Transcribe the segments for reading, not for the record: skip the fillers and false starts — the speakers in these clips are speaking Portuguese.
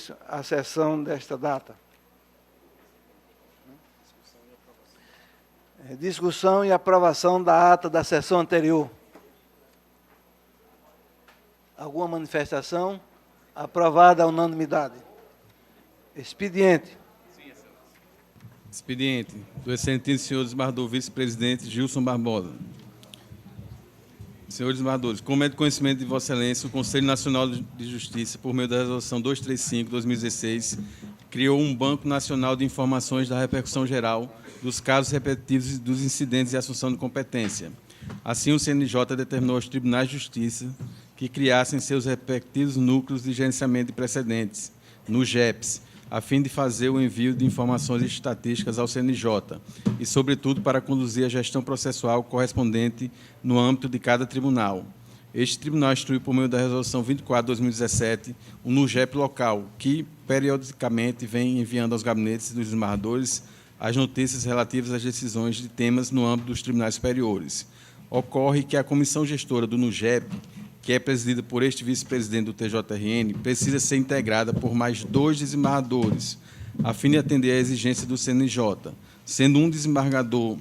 senhores, a sessão desta data. Discussão e aprovação da ata da sessão anterior. Alguma manifestação? Aprovada a unanimidade. Expediente. Expediente do excelentíssimo senhor desembargador vice-presidente Gilson Barbosa. Senhores desembargadores, como é de conhecimento de Vossa Excelência, o Conselho Nacional de Justiça, por meio da Resolução 235/2016, criou um Banco Nacional de Informações da Repercussão Geral dos casos repetitivos dos incidentes de assunção de competência. Assim, o CNJ determinou aos tribunais de justiça que criassem seus respectivos núcleos de gerenciamento de precedentes, no GEPs, a fim de fazer o envio de informações estatísticas ao CNJ e, sobretudo, para conduzir a gestão processual correspondente no âmbito de cada tribunal. Este tribunal instruiu, por meio da Resolução 24/2017, um NUGEP local, que, periodicamente, vem enviando aos gabinetes dos desembargadores as notícias relativas às decisões de temas no âmbito dos tribunais superiores. Ocorre que a comissão gestora do NUGEP, que é presidida por este vice-presidente do TJRN, precisa ser integrada por mais 2 desembargadores, a fim de atender à exigência do CNJ, sendo um desembargador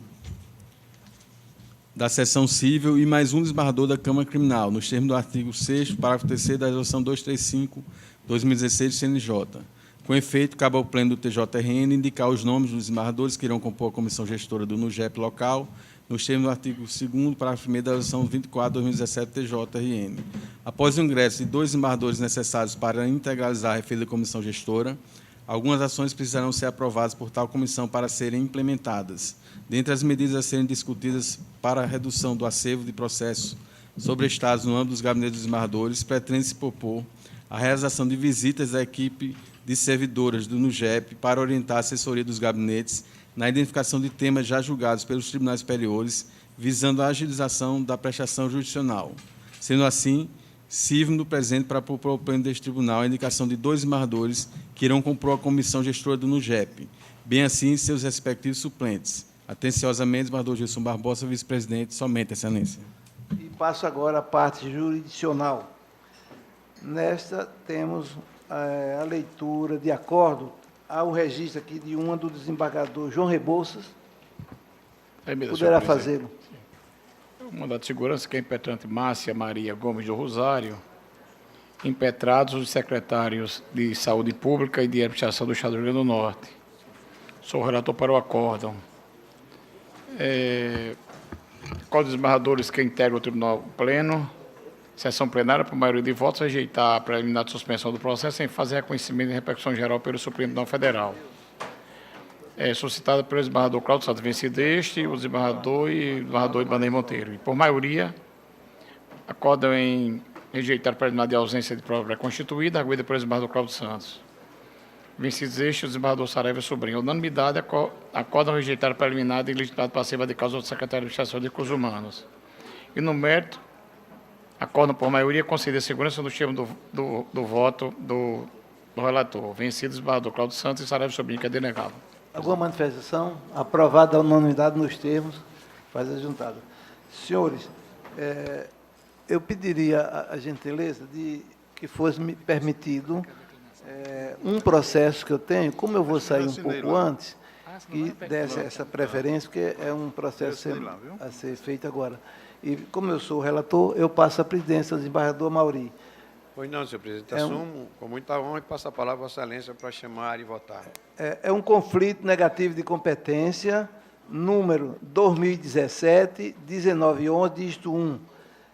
da seção civil e mais um desembargador da Câmara Criminal, nos termos do artigo 6º, parágrafo 3º da Resolução 235/2016 do CNJ. Com efeito, cabe ao Pleno do TJRN indicar os nomes dos desembargadores que irão compor a comissão gestora do NUGEP local, nos termos do artigo 2º, parágrafo 1º da Resolução 24/2017 TJRN. Após o ingresso de 2 desembargadores necessários para integralizar a referida comissão gestora, algumas ações precisarão ser aprovadas por tal comissão para serem implementadas. Dentre as medidas a serem discutidas para a redução do acervo de processos sobrestados no âmbito dos gabinetes dos desembargadores, pretende-se propor a realização de visitas à equipe de servidoras do NUGEP para orientar a assessoria dos gabinetes na identificação de temas já julgados pelos tribunais superiores, visando a agilização da prestação jurisdicional. Sendo assim, sirvo no presente para propor ao Pleno deste tribunal a indicação de 2 desembargadores que irão compor a comissão gestora do NUGEP, bem assim seus respectivos suplentes. Atenciosamente, desembargador Gilson Barbosa, vice-presidente, somente, excelência. E passo agora à parte jurisdicional. Nesta, temos a leitura de acordo. Há o registro aqui de uma do desembargador João Rebouças. Poderá fazê-lo. O mandato de segurança que é impetrante Márcia Maria Gomes do Rosário, impetrados os secretários de Saúde Pública e de Administração do Estado do Rio Grande do Norte. Sou relator para o acórdão. Qual dos desembargadores que integram o Tribunal Pleno, sessão plenária, por maioria de votos, rejeitar a preliminar de suspensão do processo sem fazer reconhecimento de repercussão geral pelo Supremo Tribunal Federal. Suscitada pelo desembargador Cláudio Santos vencido este, o desembargador Ibanez Monteiro. E, por maioria, acordam em rejeitar a preliminar de ausência de prova pré-constituída, arguida pelo desembargador Cláudio Santos. Vencidos este, o desembargador Saraiva Sobrinho. A unanimidade, acordam rejeitar a preliminar de legitimidade passiva de causa do secretário de Administração de Recursos Humanos. E, no mérito, acordam por maioria conceder a segurança do termo do voto do relator. Vencidos, desembargador Cláudio Santos e Saraiva Sobrinho, que é denegável. Alguma manifestação? Aprovada a unanimidade nos termos. Faz a juntada. Senhores, eu pediria a gentileza de que fosse me permitido um processo que eu tenho, como eu vou sair um pouco antes, que desse essa preferência, porque é um processo a ser feito agora. E, como eu sou o relator, eu passo a presidência ao desembargador Mauri. Pois não, senhor presidente. Assumo com muita honra e passo a palavra a Vossa Excelência para chamar e votar. É um conflito negativo de competência, número 2017, 1911, dígito 1,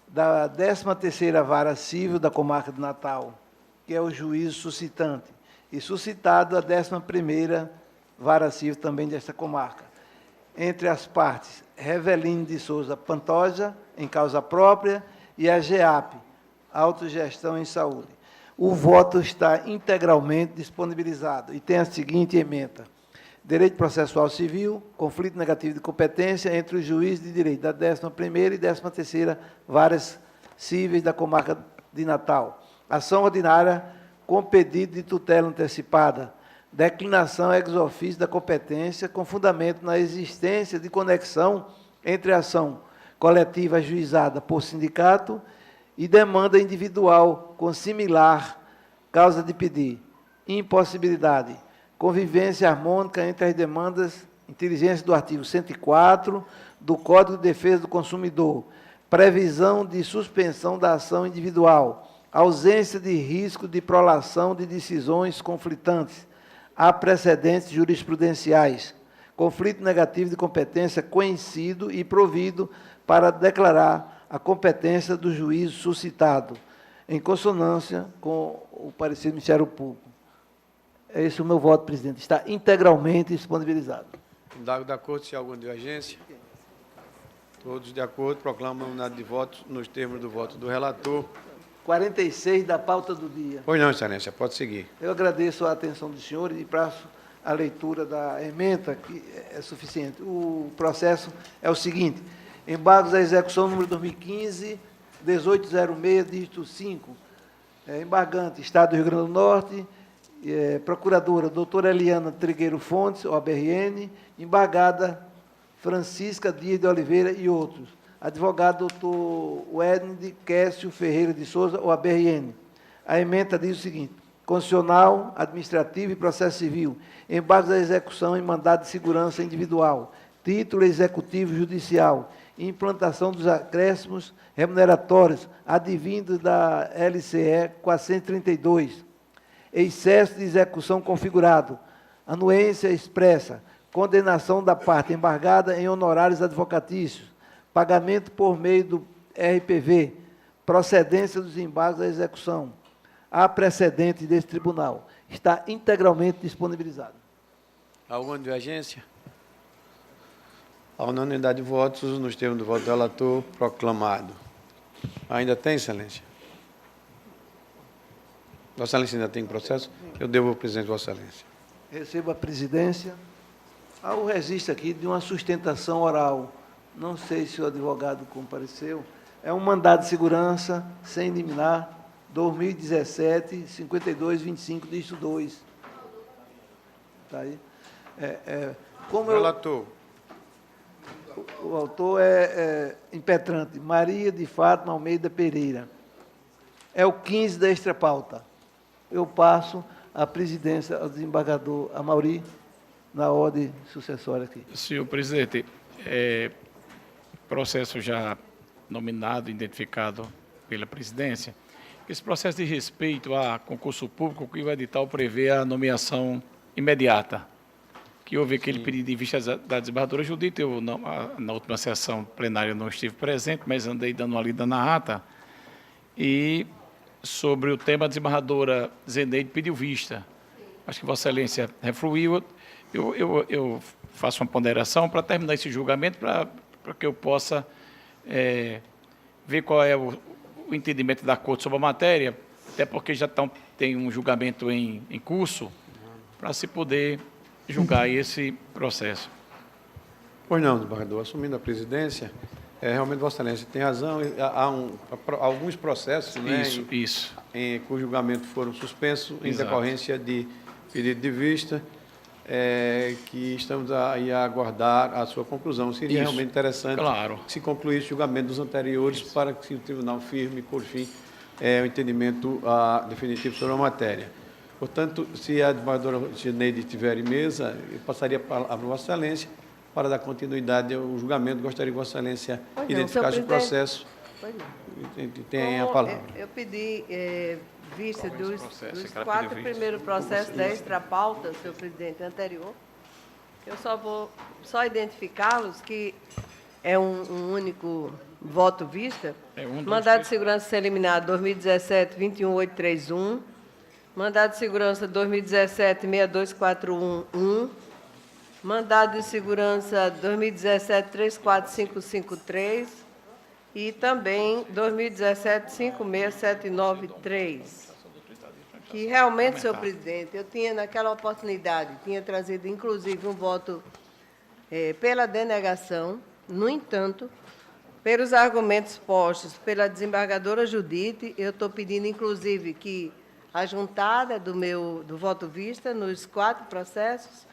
da 13ª Vara Civil da Comarca de Natal, que é o juízo suscitante, e suscitado a 11ª Vara Civil também desta comarca. Entre as partes, Revelino de Souza Pantoja, em causa própria, e a GEAP, Autogestão em Saúde. O voto está integralmente disponibilizado e tem a seguinte ementa: Direito Processual Civil, conflito negativo de competência entre os juízes de direito da 11ª e 13ª Varas Cíveis da Comarca de Natal. Ação ordinária com pedido de tutela antecipada. Declinação ex officio da competência com fundamento na existência de conexão entre a ação coletiva ajuizada por sindicato e demanda individual com similar causa de pedir. impossibilidade, convivência harmônica entre as demandas inteligentes do artigo 104 do Código de Defesa do Consumidor, previsão de suspensão da ação individual, ausência de risco de prolação de decisões conflitantes, há precedentes jurisprudenciais, conflito negativo de competência conhecido e provido para declarar a competência do juízo suscitado, em consonância com o parecer do Ministério Público. É esse o meu voto, presidente. Está integralmente disponibilizado. Indago da Corte se há alguma divergência. Todos de acordo, proclamam a unidade de votos nos termos do voto do relator. 46 da pauta do dia. Pois não, Excelência, pode seguir. Eu agradeço a atenção dos senhores e passo a leitura da ementa, que é suficiente. O processo é o seguinte: embargos à execução número 2015, 1806, dígito 5. Embargante, Estado do Rio Grande do Norte, procuradora, doutora Eliana Trigueiro Fontes, OABRN, embargada Francisca Dias de Oliveira e outros. Advogado, doutor Wedney Quécio Ferreira de Souza, OABRN. A ementa diz o seguinte: constitucional, administrativo e processo civil, embargos à execução em mandado de segurança individual, título executivo judicial, implantação dos acréscimos remuneratórios advindos da LCE 432, excesso de execução configurado, anuência expressa, condenação da parte embargada em honorários advocatícios, pagamento por meio do RPV, procedência dos embargos à execução. Há precedente desse tribunal. Está integralmente disponibilizado. Alguma divergência? A unanimidade de votos, nos termos do voto do relator, proclamado. Ainda tem, Excelência? Vossa Excelência ainda tem processo? Eu devo ao presidente de Vossa Excelência. Recebo a presidência. Há o registro aqui de uma sustentação oral. Não sei se o advogado compareceu. É um mandado de segurança, sem liminar, 2017, 5225, dígito 2. Está aí. Como Relator. O autor é impetrante, Maria de Fátima Almeida Pereira. É o 15 da extrapauta. Eu passo a presidência ao desembargador Amaury, na ordem sucessória aqui. Senhor presidente, processo já nominado, identificado pela presidência, esse processo diz respeito a concurso público que o edital prevê a nomeação imediata, que houve aquele pedido de vista da desembargadora Judite. Eu, na última sessão plenária, não estive presente, mas andei dando uma lida na ata, e sobre o tema, a desembargadora Zeneide pediu vista. Acho que Vossa Excelência refluiu. Eu faço uma ponderação para terminar esse julgamento, para que eu possa ver qual é o entendimento da Corte sobre a matéria, até porque já tem um julgamento em curso, para se poder julgar esse processo. Pois não, desembargador. Assumindo a presidência, realmente Vossa Excelência tem razão. Há alguns processos, Isso. Cujo julgamento foram suspensos em Exato. decorrência de pedido de vista, que estamos aí a aguardar a sua conclusão. Seria Isso. realmente interessante Claro. que se concluísse o julgamento dos anteriores, para que o tribunal firme, por fim, o entendimento definitivo sobre a matéria. Portanto, se a desembargadora Zeneide estiver em mesa, eu passaria a Vossa Excelência para dar continuidade ao julgamento. Gostaria que Vossa Excelência identificasse o processo. Tem a palavra. Eu pedi vista dos ela 4 pediu vista. primeiros processos da extrapauta, senhor presidente, anterior. Eu só vou identificá-los, que é um único voto vista. Mandado de segurança ser eliminado 2017-21831. Mandado de segurança 2017-62411. Mandado de segurança 2017-34553. E também 2017-56793. Que realmente, senhor presidente, eu tinha naquela oportunidade, tinha trazido inclusive um voto pela denegação. No entanto, pelos argumentos postos pela desembargadora Judite, eu estou pedindo inclusive que a juntada do voto vista nos 4 processos,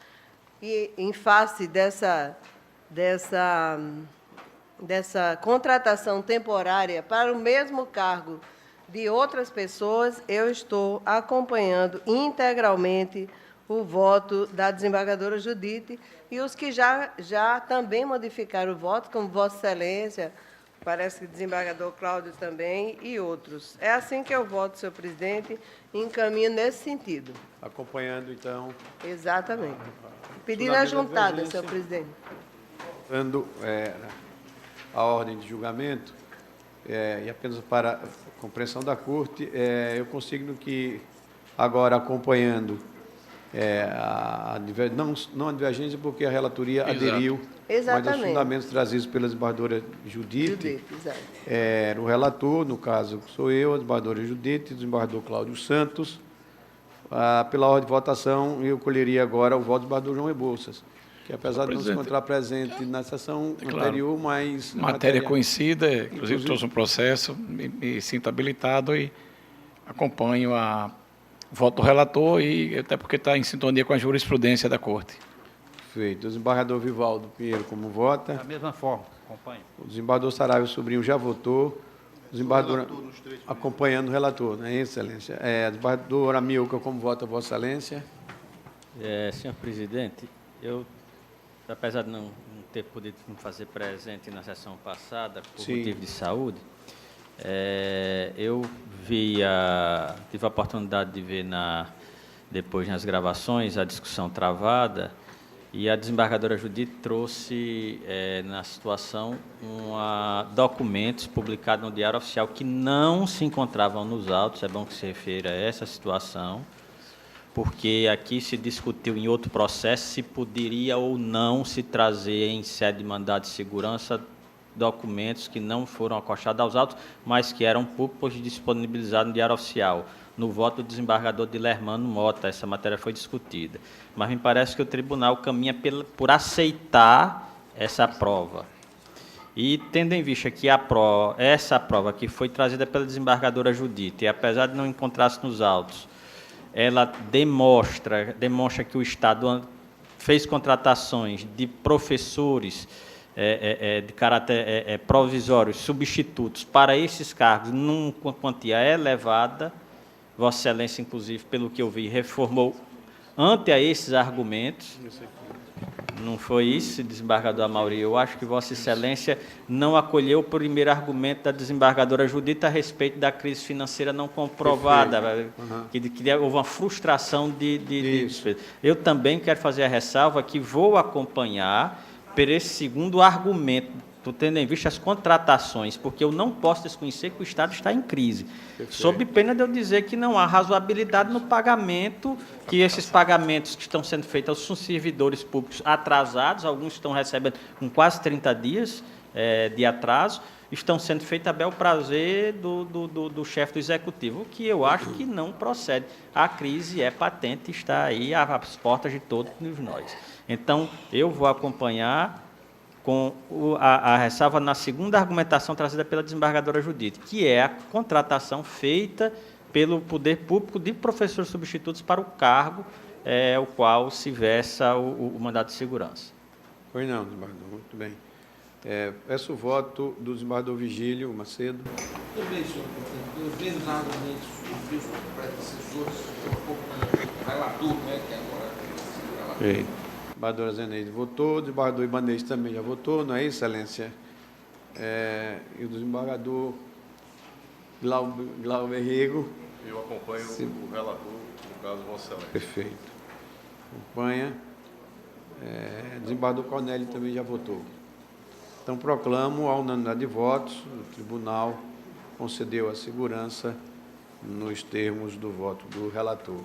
e em face dessa contratação temporária para o mesmo cargo de outras pessoas, eu estou acompanhando integralmente o voto da desembargadora Judite e os que já também modificaram o voto, como Vossa Excelência, parece que o desembargador Cláudio também, e outros. É assim que eu voto, senhor presidente, e encaminho nesse sentido. Acompanhando, então, Exatamente. Pedindo a juntada, senhor presidente. dando a ordem de julgamento, e apenas para a compreensão da Corte, eu consigno que, agora acompanhando não a divergência, porque a relatoria Exato. aderiu, mas Exatamente. os fundamentos trazidos pela desembargadora Judite, Judite, exato. o relator, no caso sou eu, a desembargadora Judite, o desembargador Cláudio Santos. Pela ordem de votação, eu colheria agora o voto do desembargador João Rebouças, que apesar de não se encontrar presente na sessão anterior, mas... Matéria conhecida, inclusive trouxe um processo, me sinto habilitado e acompanho o voto do relator, e até porque está em sintonia com a jurisprudência da Corte. Perfeito. O desembargador Vivaldo Pinheiro, como vota? Da mesma forma, acompanho. O desembargador Saraiva Sobrinho já votou. O desembargador acompanhando o relator, não é, Excelência? O desembargador Amilcar, como vota, Vossa Excelência? Senhor presidente, eu, apesar de não ter podido me fazer presente na sessão passada, por Sim. motivo de saúde, eu tive a oportunidade de ver depois nas gravações a discussão travada, e a desembargadora Judite trouxe, na situação, documentos publicados no Diário Oficial que não se encontravam nos autos. É bom que se refira a essa situação, porque aqui se discutiu em outro processo se poderia ou não se trazer em sede de mandado de segurança documentos que não foram acostados aos autos, mas que eram públicos e disponibilizados no Diário Oficial. No voto do desembargador Dilermano Mota, essa matéria foi discutida. Mas me parece que o tribunal caminha por aceitar essa prova. E, tendo em vista que essa prova que foi trazida pela desembargadora Judite, e apesar de não encontrar-se nos autos, ela demonstra que o Estado fez contratações de professores de caráter provisório, substitutos, para esses cargos, numa quantia elevada. Vossa Excelência, inclusive, pelo que eu vi, reformou ante a esses argumentos. Não foi isso, desembargador Amaury? Eu acho que Vossa Excelência não acolheu o primeiro argumento da desembargadora Judite a respeito da crise financeira não comprovada, que houve uma frustração de despesa. Eu também quero fazer a ressalva que vou acompanhar por esse segundo argumento, tendo em vista as contratações, porque eu não posso desconhecer que o Estado está em crise. Perfeito. Sob pena de eu dizer que não há razoabilidade no pagamento, que esses pagamentos que estão sendo feitos aos servidores públicos atrasados, alguns estão recebendo com quase 30 dias de atraso, estão sendo feitos a bel prazer do chefe do Executivo, o que eu acho que não procede. A crise é patente, está aí às portas de todos nós. Então, eu vou acompanhar com a ressalva na segunda argumentação trazida pela desembargadora Judite, que é a contratação feita pelo poder público de professores substitutos para o cargo o qual se versa o mandado de segurança. Pois não, desembargador, muito bem. Peço o voto do desembargador Vigílio Macedo. Também, senhor presidente, eu vejo nada sobre os predecessores, um pouco relator, né, que agora é relator. A desembargadora Zeneide votou, o desembargador Ibanez também já votou, não é, Excelência? E o desembargador Glauber Rego. Eu acompanho o relator, no caso, Vossa Excelência. Perfeito. Acompanha. Desembargador Cornélio também já votou. Então, proclamo a unanimidade de votos, o tribunal concedeu a segurança nos termos do voto do relator.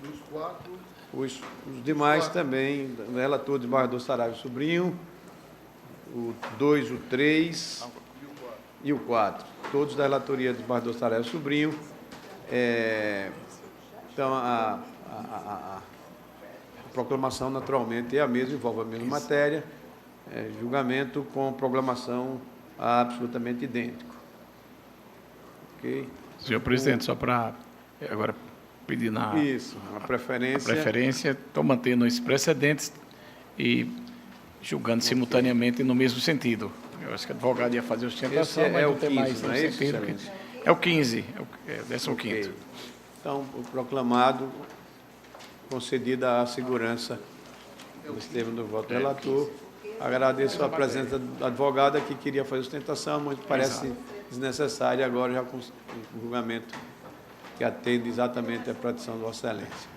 Dos quatro... Os demais também, o relator, desembargador Saraiva Sobrinho, o 2, o 3 e o 4. Todos da relatoria do desembargador Saraiva Sobrinho. Então, a proclamação, naturalmente, é a mesma, envolve a mesma matéria, julgamento com proclamação absolutamente idêntico. Ok? Senhor presidente, só para agora pedir a preferência. Estou mantendo esses precedentes e julgando simultaneamente no mesmo sentido. Eu acho que o advogado ia fazer ostentação, mas não tem mais no sentido. É o 15, é o 15º. Ok. Então, o proclamado, concedida a segurança nos termos do voto do relator. Agradeço a presença da advogada que queria fazer sustentação, mas parece desnecessária agora já com o julgamento que atende exatamente à petição de Vossa Excelência.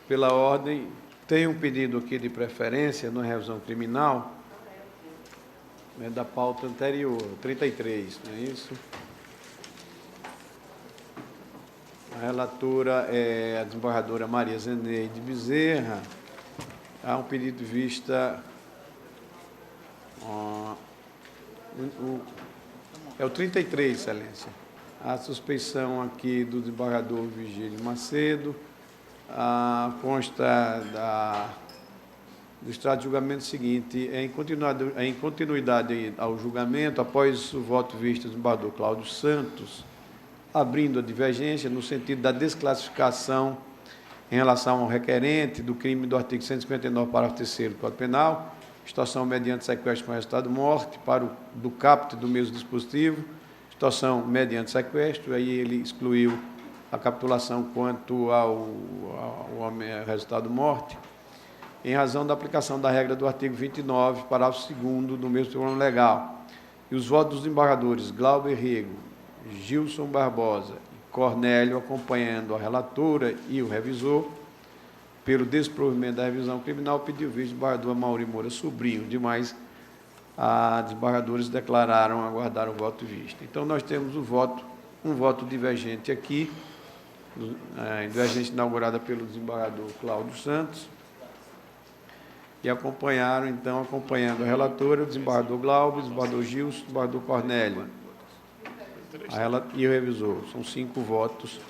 Pela ordem, tem um pedido aqui de preferência na revisão criminal, né, da pauta anterior, 33, não é isso? A relatora é a desembargadora Maria Zeneide Bezerra. Há um pedido de vista. É o 33, Excelência. A suspeição aqui do desembargador Vigílio Macedo. Consta do extrato de julgamento seguinte: em continuidade ao julgamento, após o voto visto do desembargador Cláudio Santos, abrindo a divergência no sentido da desclassificação em relação ao requerente do crime do artigo 159, parágrafo 3º do Código Penal, extorsão mediante sequestro com resultado de morte, do caput do mesmo dispositivo, extorsão mediante sequestro, aí ele excluiu a capitulação quanto ao resultado de morte, em razão da aplicação da regra do artigo 29, parágrafo 2º do mesmo Tribunal Legal. E os votos dos desembargadores Glauber Rego, Gilson Barbosa e Cornélio, acompanhando a relatora e o revisor, pelo desprovimento da revisão criminal, pediu o vice-desembargador Mauri Moura Sobrinho. Demais, os desembargadores declararam aguardar o voto visto. Então, nós temos um voto divergente aqui, divergente inaugurada pelo desembargador Cláudio Santos, e acompanharam, então, acompanhando a relatora, o desembargador Glauber, o desembargador Gilson, o desembargador Cornélio, e o revisor. São 5 votos.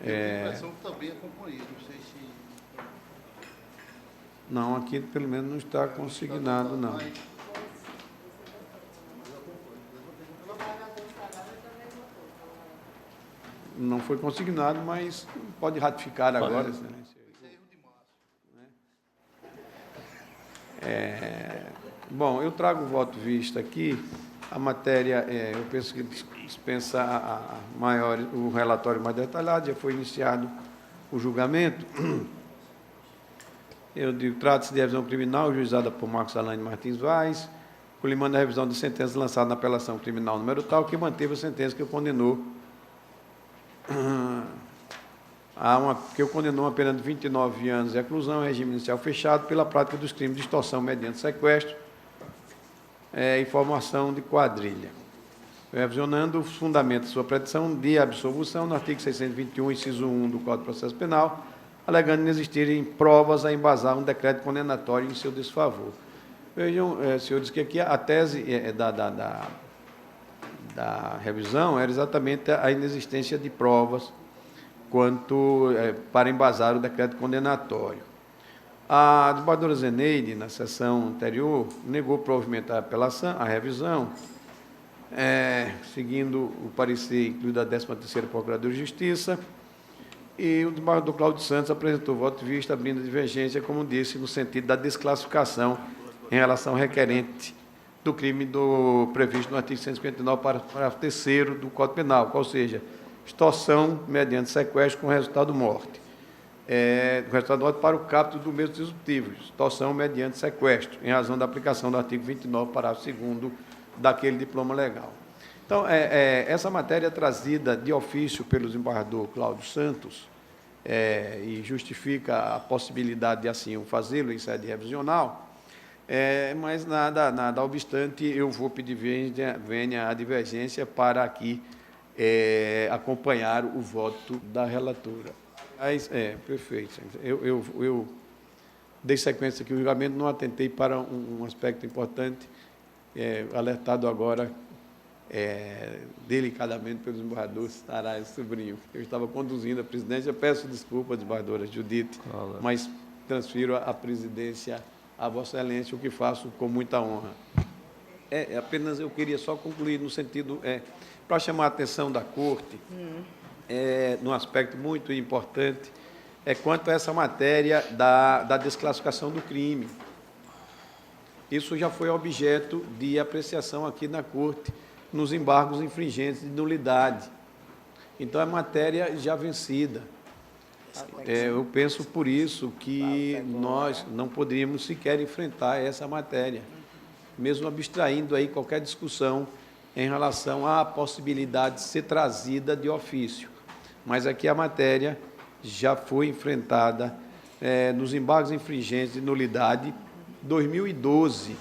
A impressão também acompanhei, não sei se... Não, aqui pelo menos não está consignado, não. Não foi consignado, mas pode ratificar agora, Excelência. Bom, eu trago o voto visto aqui. A matéria, eu penso que dispensa o relatório mais detalhado, já foi iniciado o julgamento. Eu digo, trata-se de revisão criminal, juizada por Marcos Alane Martins Vaz, colimando a revisão de sentença lançada na apelação criminal número tal, que manteve a sentença que o condenou a pena de 29 anos de reclusão em regime inicial fechado pela prática dos crimes de extorsão mediante sequestro e formação de quadrilha, revisionando os fundamentos de sua petição de absolvição no artigo 621, inciso 1 do Código de Processo Penal, alegando inexistirem provas a embasar um decreto condenatório em seu desfavor. Vejam, senhores, que aqui a tese da revisão era exatamente a inexistência de provas para embasar o decreto condenatório. A desembargadora Zeneide, na sessão anterior, negou provimento à apelação, à revisão, seguindo o parecer incluído da 13ª Procuradoria de Justiça, e o desembargador Cláudio Santos apresentou voto de vista, abrindo a divergência, como disse, no sentido da desclassificação em relação ao requerente do crime previsto no artigo 159, parágrafo 3º do Código Penal, ou seja, extorsão mediante sequestro com resultado de morte. Resultado de morte para o caput do mesmo dispositivo, extorsão mediante sequestro, em razão da aplicação do artigo 29, parágrafo 2º daquele diploma legal. Então, essa matéria trazida de ofício pelo desembargador Cláudio Santos, e justifica a possibilidade de assim o fazê-lo em sede revisional, mas nada obstante, eu vou pedir venha a divergência para aqui acompanhar o voto da relatora. Perfeito. Eu dei sequência aqui, o julgamento não atentei para um aspecto importante, alertado agora delicadamente pelo desembargador Sarai Sobrinho. Eu estava conduzindo a presidência, peço desculpa, desembargadora Judite, mas transfiro a presidência a Vossa Excelência, o que faço com muita honra. Apenas eu queria só concluir no sentido, para chamar a atenção da Corte, num aspecto muito importante, quanto a essa matéria da desclassificação do crime. Isso já foi objeto de apreciação aqui na Corte, nos embargos infringentes de nulidade. Então, é matéria já vencida. Eu penso, por isso, que nós não poderíamos sequer enfrentar essa matéria, mesmo abstraindo aí qualquer discussão em relação à possibilidade de ser trazida de ofício. Mas aqui a matéria já foi enfrentada nos embargos infringentes de nulidade 2012,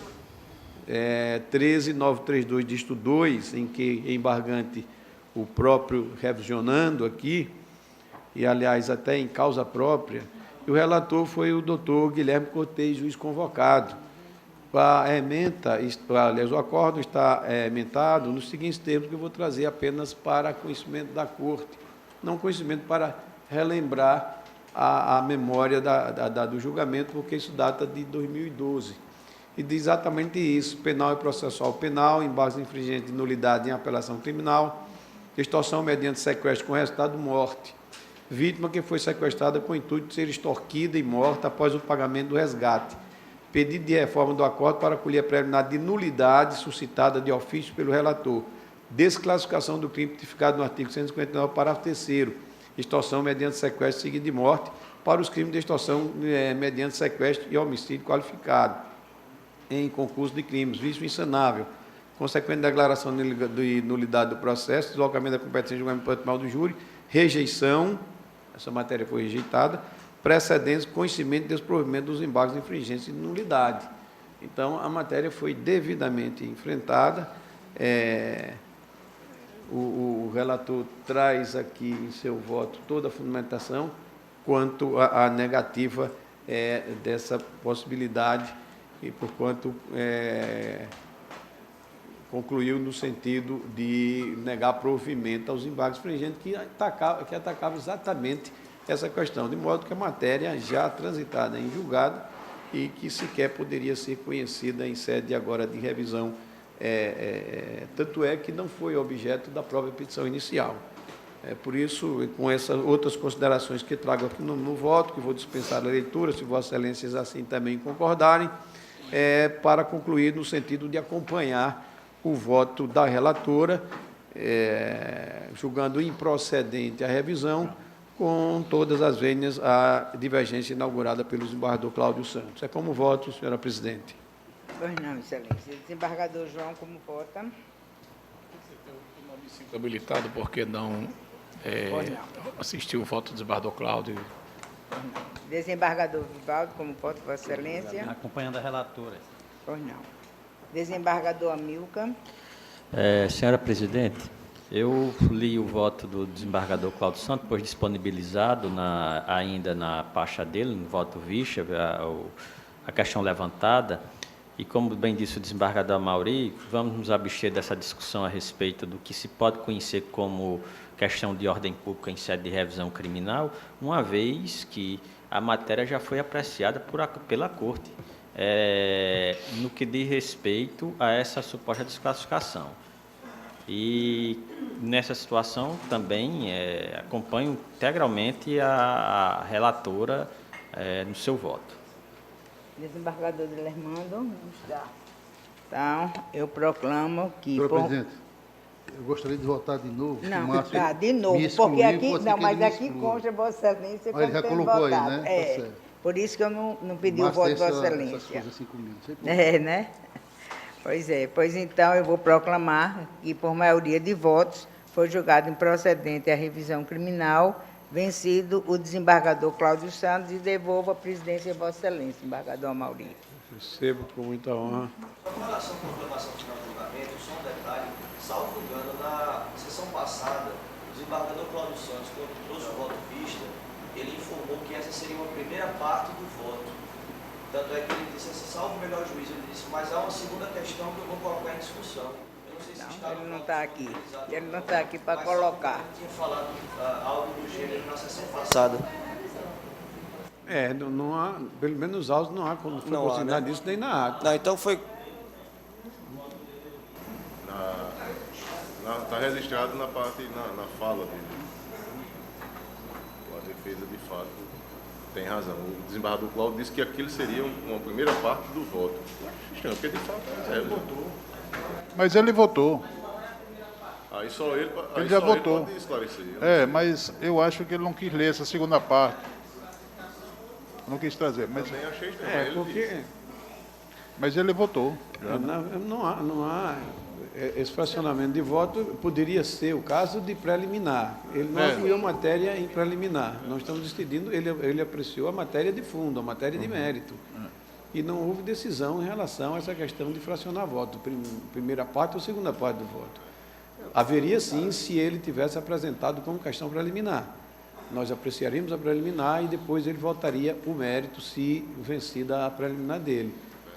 13932, dígito 2, em que embargante o próprio revisionando aqui, e, aliás, até em causa própria, e o relator foi o doutor Guilherme Cortez, juiz convocado. O acórdão está ementado nos seguintes termos, que eu vou trazer apenas para conhecimento da Corte, não conhecimento para relembrar a memória do julgamento, porque isso data de 2012. E diz exatamente isso: penal e processual penal, embargos infringentes de nulidade em apelação criminal, extorsão mediante sequestro com resultado morte, vítima que foi sequestrada com o intuito de ser extorquida e morta após o pagamento do resgate, pedido de reforma do acordo para acolher a preliminar de nulidade suscitada de ofício pelo relator, desclassificação do crime tipificado no artigo 159, parágrafo 3º, extorsão mediante sequestro seguido de morte, para os crimes de extorsão mediante sequestro e homicídio qualificado em concurso de crimes, vício insanável, consequente declaração de nulidade do processo, deslocamento da competência de julgamento penal do júri, rejeição, essa matéria foi rejeitada, precedentes, conhecimento e desprovimento dos embargos infringentes de nulidade. Então, a matéria foi devidamente enfrentada. O relator traz aqui em seu voto toda a fundamentação quanto à negativa dessa possibilidade e, porquanto, concluiu no sentido de negar provimento aos embargos infringentes que atacavam exatamente essa questão, de modo que a matéria já transitada em julgado e que sequer poderia ser conhecida em sede agora de revisão, tanto é que não foi objeto da própria petição inicial. Por isso, com essas outras considerações que trago aqui no voto, que vou dispensar a leitura, se Vossas Excelências assim também concordarem, para concluir no sentido de acompanhar o voto da relatora, julgando improcedente a revisão, com todas as vênias a divergência inaugurada pelo desembargador Cláudio Santos. É como voto, senhora presidente. Pois não, excelência. Desembargador João, como vota? Eu não me sinto habilitado porque não assistiu o voto do desembargador Cláudio. Desembargador Vivaldo, como vota, Vossa Excelência? Acompanhando a relatora. Pois não. Desembargador Amilcar. Senhora presidente, eu li o voto do desembargador Cláudio Santos, depois disponibilizado ainda na pasta dele, no voto Vicha, a questão levantada, e como bem disse o desembargador Amauri, vamos nos abster dessa discussão a respeito do que se pode conhecer como questão de ordem pública em sede de revisão criminal, uma vez que a matéria já foi apreciada pela Corte, no que diz respeito a essa suposta desclassificação. E nessa situação também acompanho integralmente a relatora no seu voto. Desembargador Dilermando, não está. Então, eu proclamo que... Senhor presidente, eu gostaria de votar de novo. Não, tá, de novo, porque aqui, não, mas aqui consta Vossa Excelência como já tem colocou votado. aí, né? Tá certo. Por isso que eu não pedi o voto de Vossa Excelência. Assim comigo, Né? Pois pois então eu vou proclamar que, por maioria de votos, foi julgado improcedente a revisão criminal, vencido o desembargador Cláudio Santos, e devolvo a presidência a Vossa Excelência, desembargador Amauri. Recebo com muita honra. Com relação à proclamação final do julgamento, só um detalhe, salvo engano, na sessão passada, o desembargador Cláudio Santos, quando trouxe o voto vista, ele informou que essa seria uma primeira parte do voto. Tanto é que ele disse, salvo o melhor juízo, ele disse, mas há uma segunda questão que eu vou colocar em discussão. Eu não sei se está ele não está aqui. Ele não está aqui para colocar. Ele tinha falado algo do gênero na sessão passada. Não há, pelo menos nos autos não há, quando foi consignado isso, nem na ata. Não, então foi... Está registrado na parte, na fala dele. A defesa, de fato, tem razão. O desembargador Cláudio disse que aquilo seria uma primeira parte do voto. Estranho, porque de fato ele votou. Mas ele votou. Aí só ele, Ele já votou. pode esclarecer. Mas eu acho que ele não quis ler essa segunda parte. Não quis trazer, Também achei estranho. Porque mas ele votou. não há esse fracionamento de voto poderia ser o caso de preliminar. Ele não apoiou matéria em preliminar. Nós estamos decidindo, ele apreciou a matéria de fundo, a matéria de mérito. E não houve decisão em relação a essa questão de fracionar voto, primeira parte ou segunda parte do voto. Haveria sim, se ele tivesse apresentado como questão preliminar. Nós apreciaríamos a preliminar e depois ele votaria o mérito se vencida a preliminar dele,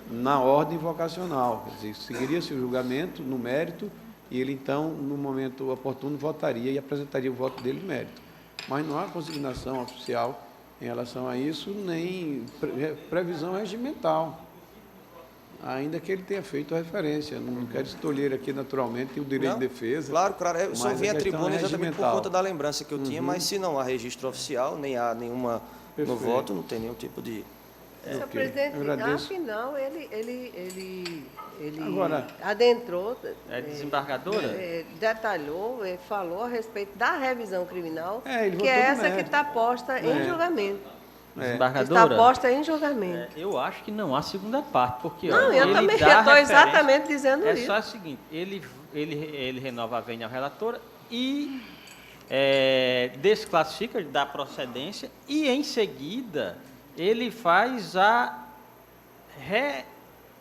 na ordem vocacional. Quer dizer, seguiria-se o julgamento no mérito e ele então, no momento oportuno, votaria e apresentaria o voto dele de mérito. Mas não há consignação oficial em relação a isso, nem previsão regimental, ainda que ele tenha feito a referência. Não quero estolher aqui, naturalmente, o direito de defesa. Claro, eu só mas vim a à questão tribuna é exatamente por regimental. conta da lembrança que eu tinha, mas se não há registro oficial, nem há nenhuma no Perfeito. voto, não tem nenhum tipo de... Senhor Ok, presidente, eu agradeço. afinal, ele Agora- adentrou, Desembargadora? detalhou, falou a respeito da revisão criminal, Ele que votou é no essa que mérito. está posta em julgamento. Está Desembargadora? posta em julgamento. Eu acho que não há segunda parte, porque Não, ó, eu ele também dá estou referência- exatamente dizendo É isso. só o seguinte, ele renova a vênia ao relator e desclassifica, dá procedência e, em seguida, ele faz a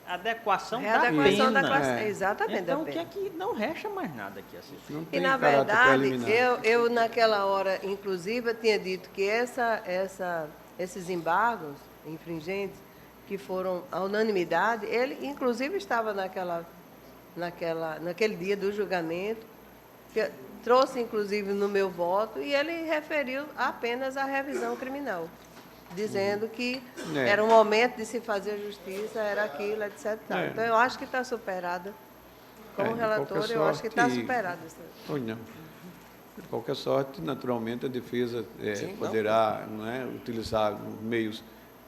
readequação da Readequação pena. da classe. Exatamente, Então, da o que pena. é que não resta mais nada aqui assim. Não E, tem na caráter verdade, preliminar. eu naquela hora, inclusive, eu tinha dito que esses embargos infringentes, que foram a unanimidade, ele, inclusive, estava naquele dia do julgamento, que trouxe, inclusive, no meu voto, e ele referiu apenas à revisão criminal, dizendo que era um momento de se fazer justiça, era aquilo, etc. Então, eu acho que está superada. Como De relator, qualquer eu acho que está sorte- superada. Ou não. De qualquer sorte, naturalmente, a defesa Sim, não. poderá utilizar meios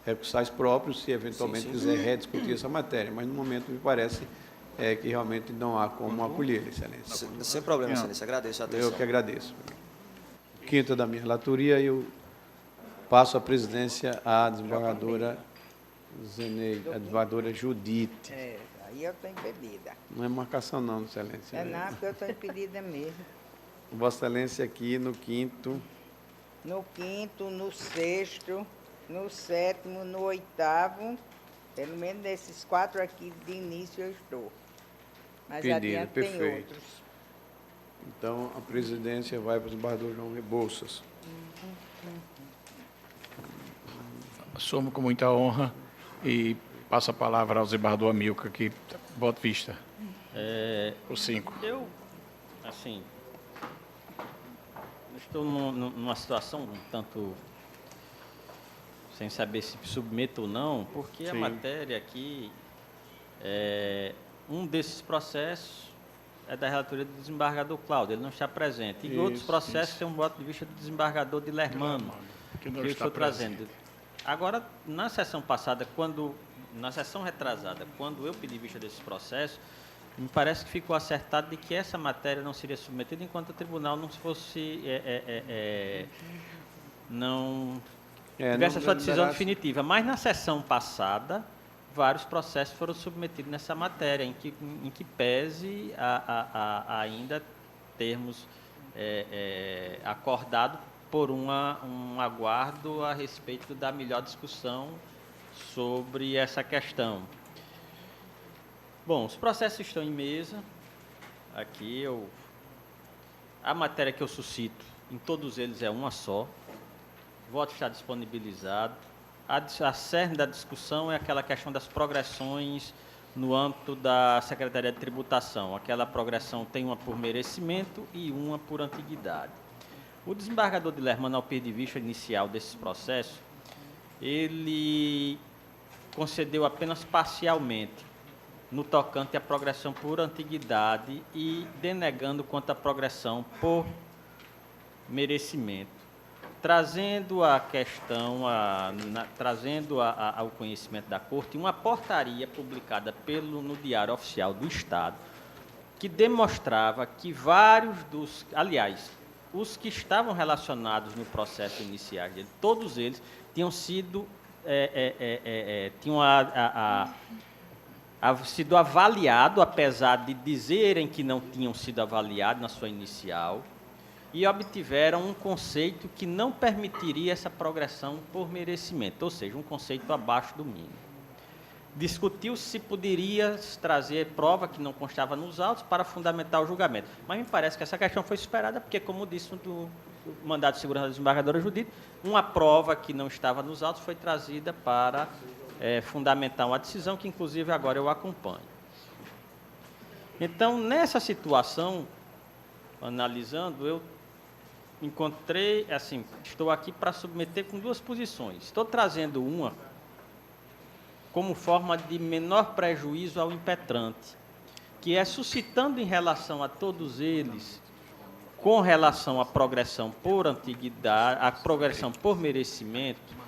recursais próprios, se eventualmente Sim. quiser rediscutir essa matéria. Mas, no momento, me parece que realmente não há como acolher, Excelência. Sem problema, excelência. Agradeço a atenção. Eu que agradeço. Quinta da minha relatoria, eu passo a presidência à desembargadora Zeneide, a desembargadora Judite. Aí eu estou impedida. Não é marcação não, Excelência. Não, porque eu estou impedida mesmo. Vossa Excelência aqui no quinto. No quinto, no sexto, no sétimo, no oitavo, pelo menos nesses 4 aqui de início eu estou. Mas Entendido, adiante tem perfeito. outros. Então, a presidência vai para o desembargador João Rebouças. Assumo com muita honra e passo a palavra ao desembargador Amilcar, que voto vista. O 5. Eu, assim, estou numa situação um tanto sem saber se submeto ou não, porque a Sim. matéria aqui, um desses processos é da relatoria do desembargador Cláudio, ele não está presente. E outros processos têm um voto de vista do desembargador de Lermano, que não eu está estou trazendo. Agora, na sessão passada, na sessão retrasada, quando eu pedi vista desses processos, me parece que ficou acertado de que essa matéria não seria submetida enquanto o tribunal não fosse não tivesse a sua decisão definitiva. Mas na sessão passada, vários processos foram submetidos nessa matéria, em que pese ainda termos acordado por um aguardo a respeito da melhor discussão sobre essa questão. Bom, os processos estão em mesa. Aqui a matéria que eu suscito, em todos eles é uma só. O voto está disponibilizado. A cerne da discussão é aquela questão das progressões no âmbito da Secretaria de Tributação. Aquela progressão tem uma por merecimento e uma por antiguidade. O desembargador de Lermano, ao pedir vista inicial desses processos, ele concedeu apenas parcialmente no tocante à progressão por antiguidade e denegando quanto à progressão por merecimento, trazendo a questão, trazendo ao conhecimento da Corte uma portaria publicada no Diário Oficial do Estado, que demonstrava que vários dos... Aliás, os que estavam relacionados no processo inicial dele, todos eles tinham sido... sido avaliado, apesar de dizerem que não tinham sido avaliados na sua inicial, e obtiveram um conceito que não permitiria essa progressão por merecimento, ou seja, um conceito abaixo do mínimo. Discutiu-se se poderia trazer prova que não constava nos autos para fundamentar o julgamento, mas me parece que essa questão foi superada, porque, como disse o mandado de segurança da desembargadora Judite, uma prova que não estava nos autos foi trazida para fundamentar uma decisão que, inclusive, agora eu acompanho. Então, nessa situação, analisando, eu encontrei, assim, estou aqui para submeter com duas posições. Estou trazendo uma como forma de menor prejuízo ao impetrante, que é suscitando em relação a todos eles, com relação à progressão por antiguidade, à progressão por merecimento,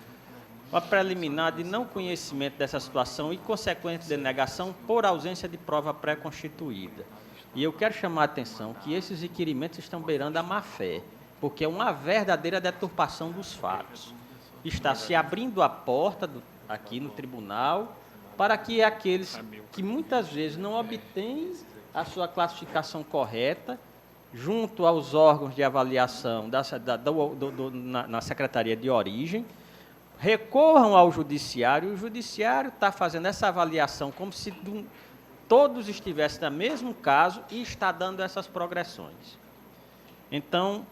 uma preliminar de não conhecimento dessa situação e consequente denegação por ausência de prova pré-constituída. E eu quero chamar a atenção que esses requerimentos estão beirando a má-fé, porque é uma verdadeira deturpação dos fatos. Está se abrindo a porta aqui no tribunal para que aqueles que muitas vezes não obtêm a sua classificação correta junto aos órgãos de avaliação na Secretaria de Origem, recorram ao Judiciário, e o Judiciário está fazendo essa avaliação como se todos estivessem no mesmo caso e está dando essas progressões. Então,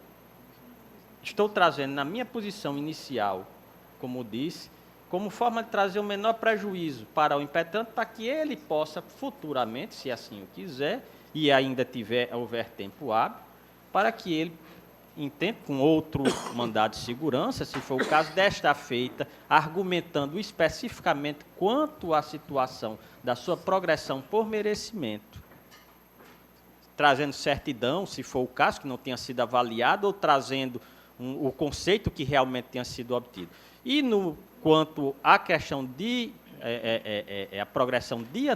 estou trazendo na minha posição inicial, como disse, como forma de trazer o menor prejuízo para o impetrante, para que ele possa futuramente, se assim o quiser, e ainda houver tempo hábil, para que ele, em tempo com outro mandado de segurança, se for o caso, desta feita, argumentando especificamente quanto à situação da sua progressão por merecimento, trazendo certidão, se for o caso, que não tenha sido avaliado, ou trazendo o conceito que realmente tenha sido obtido. E quanto à questão de a progressão de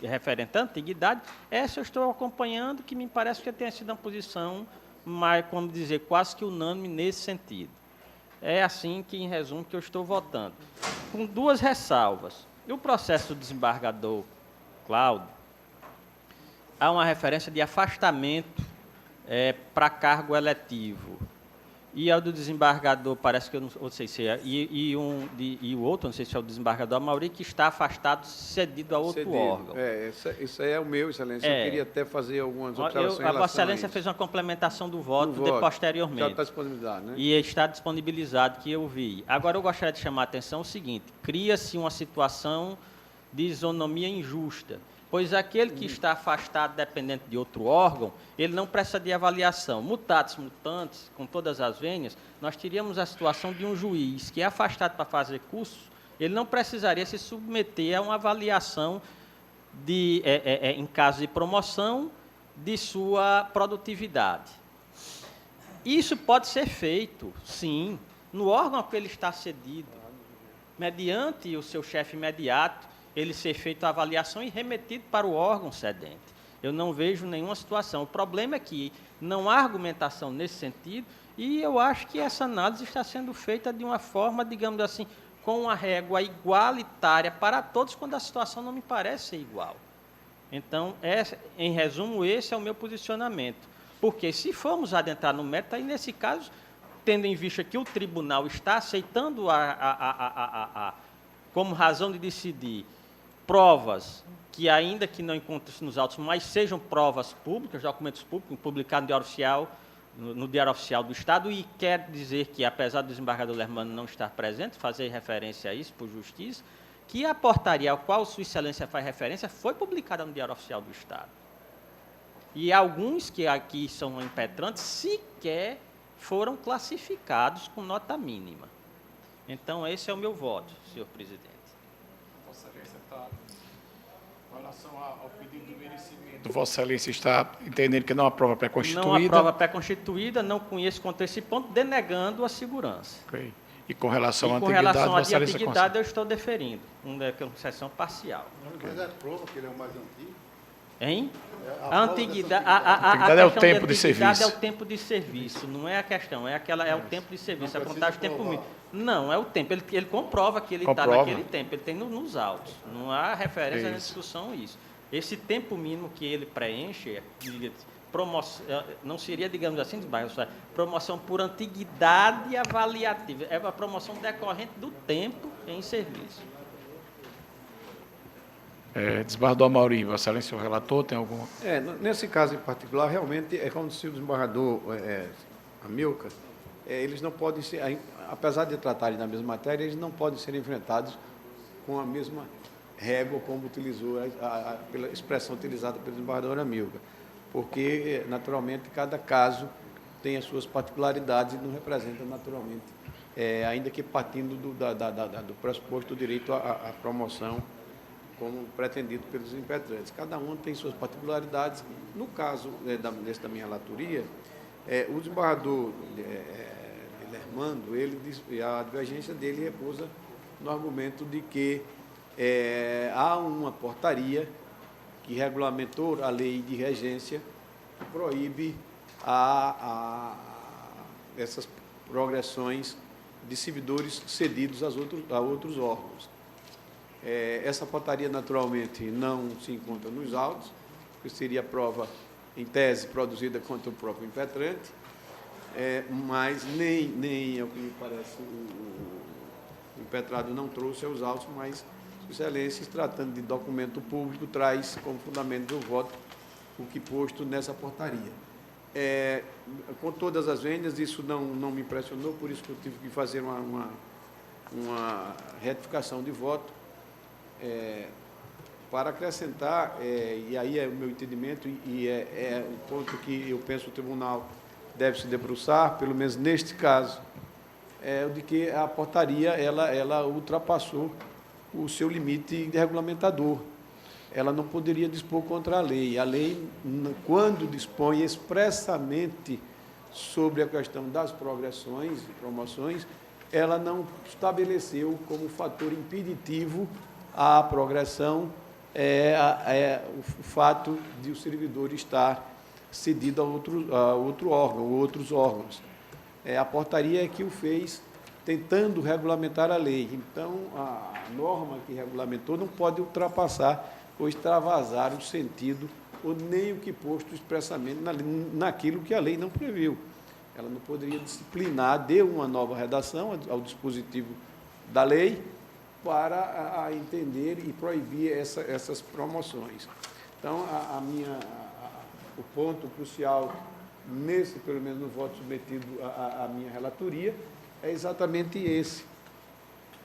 referente à antiguidade, essa eu estou acompanhando, que me parece que tenha sido uma posição, mas, como dizer, quase que unânime nesse sentido. É assim que, em resumo, que eu estou votando. Com duas ressalvas. No processo do desembargador Cláudio, há uma referência de afastamento para cargo eletivo. E ao do desembargador, parece que eu não sei se é, e o outro, não sei se é o desembargador Amauri, que está afastado, cedido a outro órgão. Isso aí é o meu, Excelência. Eu queria até fazer algumas observações em a relação Vossa Excelência a isso. fez uma complementação do voto, posteriormente. Já está disponibilizado, né? E está disponibilizado, que eu vi. Agora, eu gostaria de chamar a atenção o seguinte: cria-se uma situação de isonomia injusta, pois aquele que está afastado, dependente de outro órgão, ele não precisa de avaliação. Mutatis mutandis, com todas as vênias, nós teríamos a situação de um juiz que é afastado para fazer curso, ele não precisaria se submeter a uma avaliação em caso de promoção de sua produtividade. Isso pode ser feito, sim, no órgão a que ele está cedido, mediante o seu chefe imediato, ele ser feito a avaliação e remetido para o órgão cedente. Eu não vejo nenhuma situação. O problema é que não há argumentação nesse sentido, e eu acho que essa análise está sendo feita de uma forma, digamos assim, com uma régua igualitária para todos, quando a situação não me parece ser igual. Então, em resumo, esse é o meu posicionamento. Porque se formos adentrar no mérito, aí nesse caso, tendo em vista que o tribunal está aceitando como razão de decidir provas que, ainda que não encontrem-se nos autos, mas sejam provas públicas, documentos públicos, publicados no Diário Oficial do Estado, e quer dizer que, apesar do desembargador Lermano não estar presente, fazer referência a isso por justiça, que a portaria ao qual Sua Excelência faz referência foi publicada no Diário Oficial do Estado. E alguns que aqui são impetrantes sequer foram classificados com nota mínima. Então, esse é o meu voto, senhor presidente. Vossa Excelência está, com relação ao pedido de merecimento, Vossa Excelência está entendendo que não há prova pré-constituída? Não há prova pré-constituída, não conheço quanto a esse ponto, denegando a segurança. Okay. E com relação à antiguidade, Vossa Excelência antiguidade eu estou deferindo, uma concessão parcial. Mas é prova que ele é o mais antigo? Hein? A antiguidade, Antiguidade é o questão tempo de antiguidade serviço. é o tempo de serviço, não é a questão, é o tempo de serviço, a contagem de tempo mínimo. Não, é o tempo, ele comprova que ele está Comprova. naquele tempo, ele tem nos autos, não há referência na Isso. discussão isso. Esse tempo mínimo que ele preenche, não seria, digamos assim, promoção por antiguidade avaliativa, é uma promoção decorrente do tempo em serviço. Desembargador Amauri, Vossa Excelência, o relator, tem alguma? Nesse caso em particular, realmente, é como se o desembargador Amilcar, eles não podem ser, apesar de tratarem da mesma matéria, eles não podem ser enfrentados com a mesma régua como utilizou pela expressão utilizada pelo desembargador Amilcar, porque, naturalmente, cada caso tem as suas particularidades e não representa, naturalmente, ainda que partindo do pressuposto do direito à promoção, como pretendido pelos impetrantes. Cada um tem suas particularidades. No caso da minha relatoria, o desembargador Lermando, a divergência dele repousa no argumento de que há uma portaria que regulamentou a lei de regência que proíbe essas progressões de servidores cedidos a outros órgãos. Essa portaria, naturalmente, não se encontra nos autos, porque seria prova, em tese, produzida contra o próprio impetrante, mas nem, ao que me parece, o impetrado não trouxe aos autos, mas, Excelência, tratando de documento público, traz como fundamento do voto o que posto nessa portaria. Com todas as vendas, isso não me impressionou, por isso que eu tive que fazer uma retificação de voto, para acrescentar, e aí é o meu entendimento, e é o ponto que eu penso que o tribunal deve se debruçar, pelo menos neste caso, o de que a portaria ela ultrapassou o seu limite regulamentador. Ela não poderia dispor contra a lei. A lei, quando dispõe expressamente sobre a questão das progressões e promoções, ela não estabeleceu como fator impeditivo à progressão o fato de o servidor estar cedido a outro órgão, ou outros órgãos. A portaria é que o fez tentando regulamentar a lei. Então, a norma que regulamentou não pode ultrapassar ou extravasar o sentido ou nem o que posto expressamente naquilo que a lei não previu. Ela não poderia disciplinar, deu uma nova redação ao dispositivo da lei para entender e proibir essas promoções. Então, o ponto crucial, pelo menos no voto submetido à minha relatoria, é exatamente esse.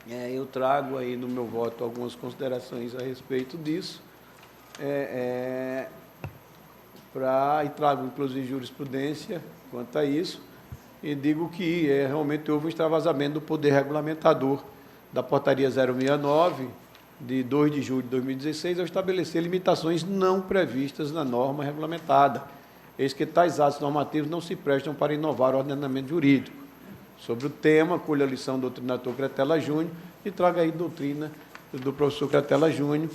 Eu trago aí no meu voto algumas considerações a respeito disso, e trago, inclusive, jurisprudência quanto a isso, e digo que realmente houve um extravasamento do poder regulamentador da portaria 069, de 2 de julho de 2016, ao estabelecer limitações não previstas na norma regulamentada. Eis que tais atos normativos não se prestam para inovar o ordenamento jurídico. Sobre o tema, colho a lição do doutrinador Cretela Júnior e trago aí doutrina do professor Cretela Júnior,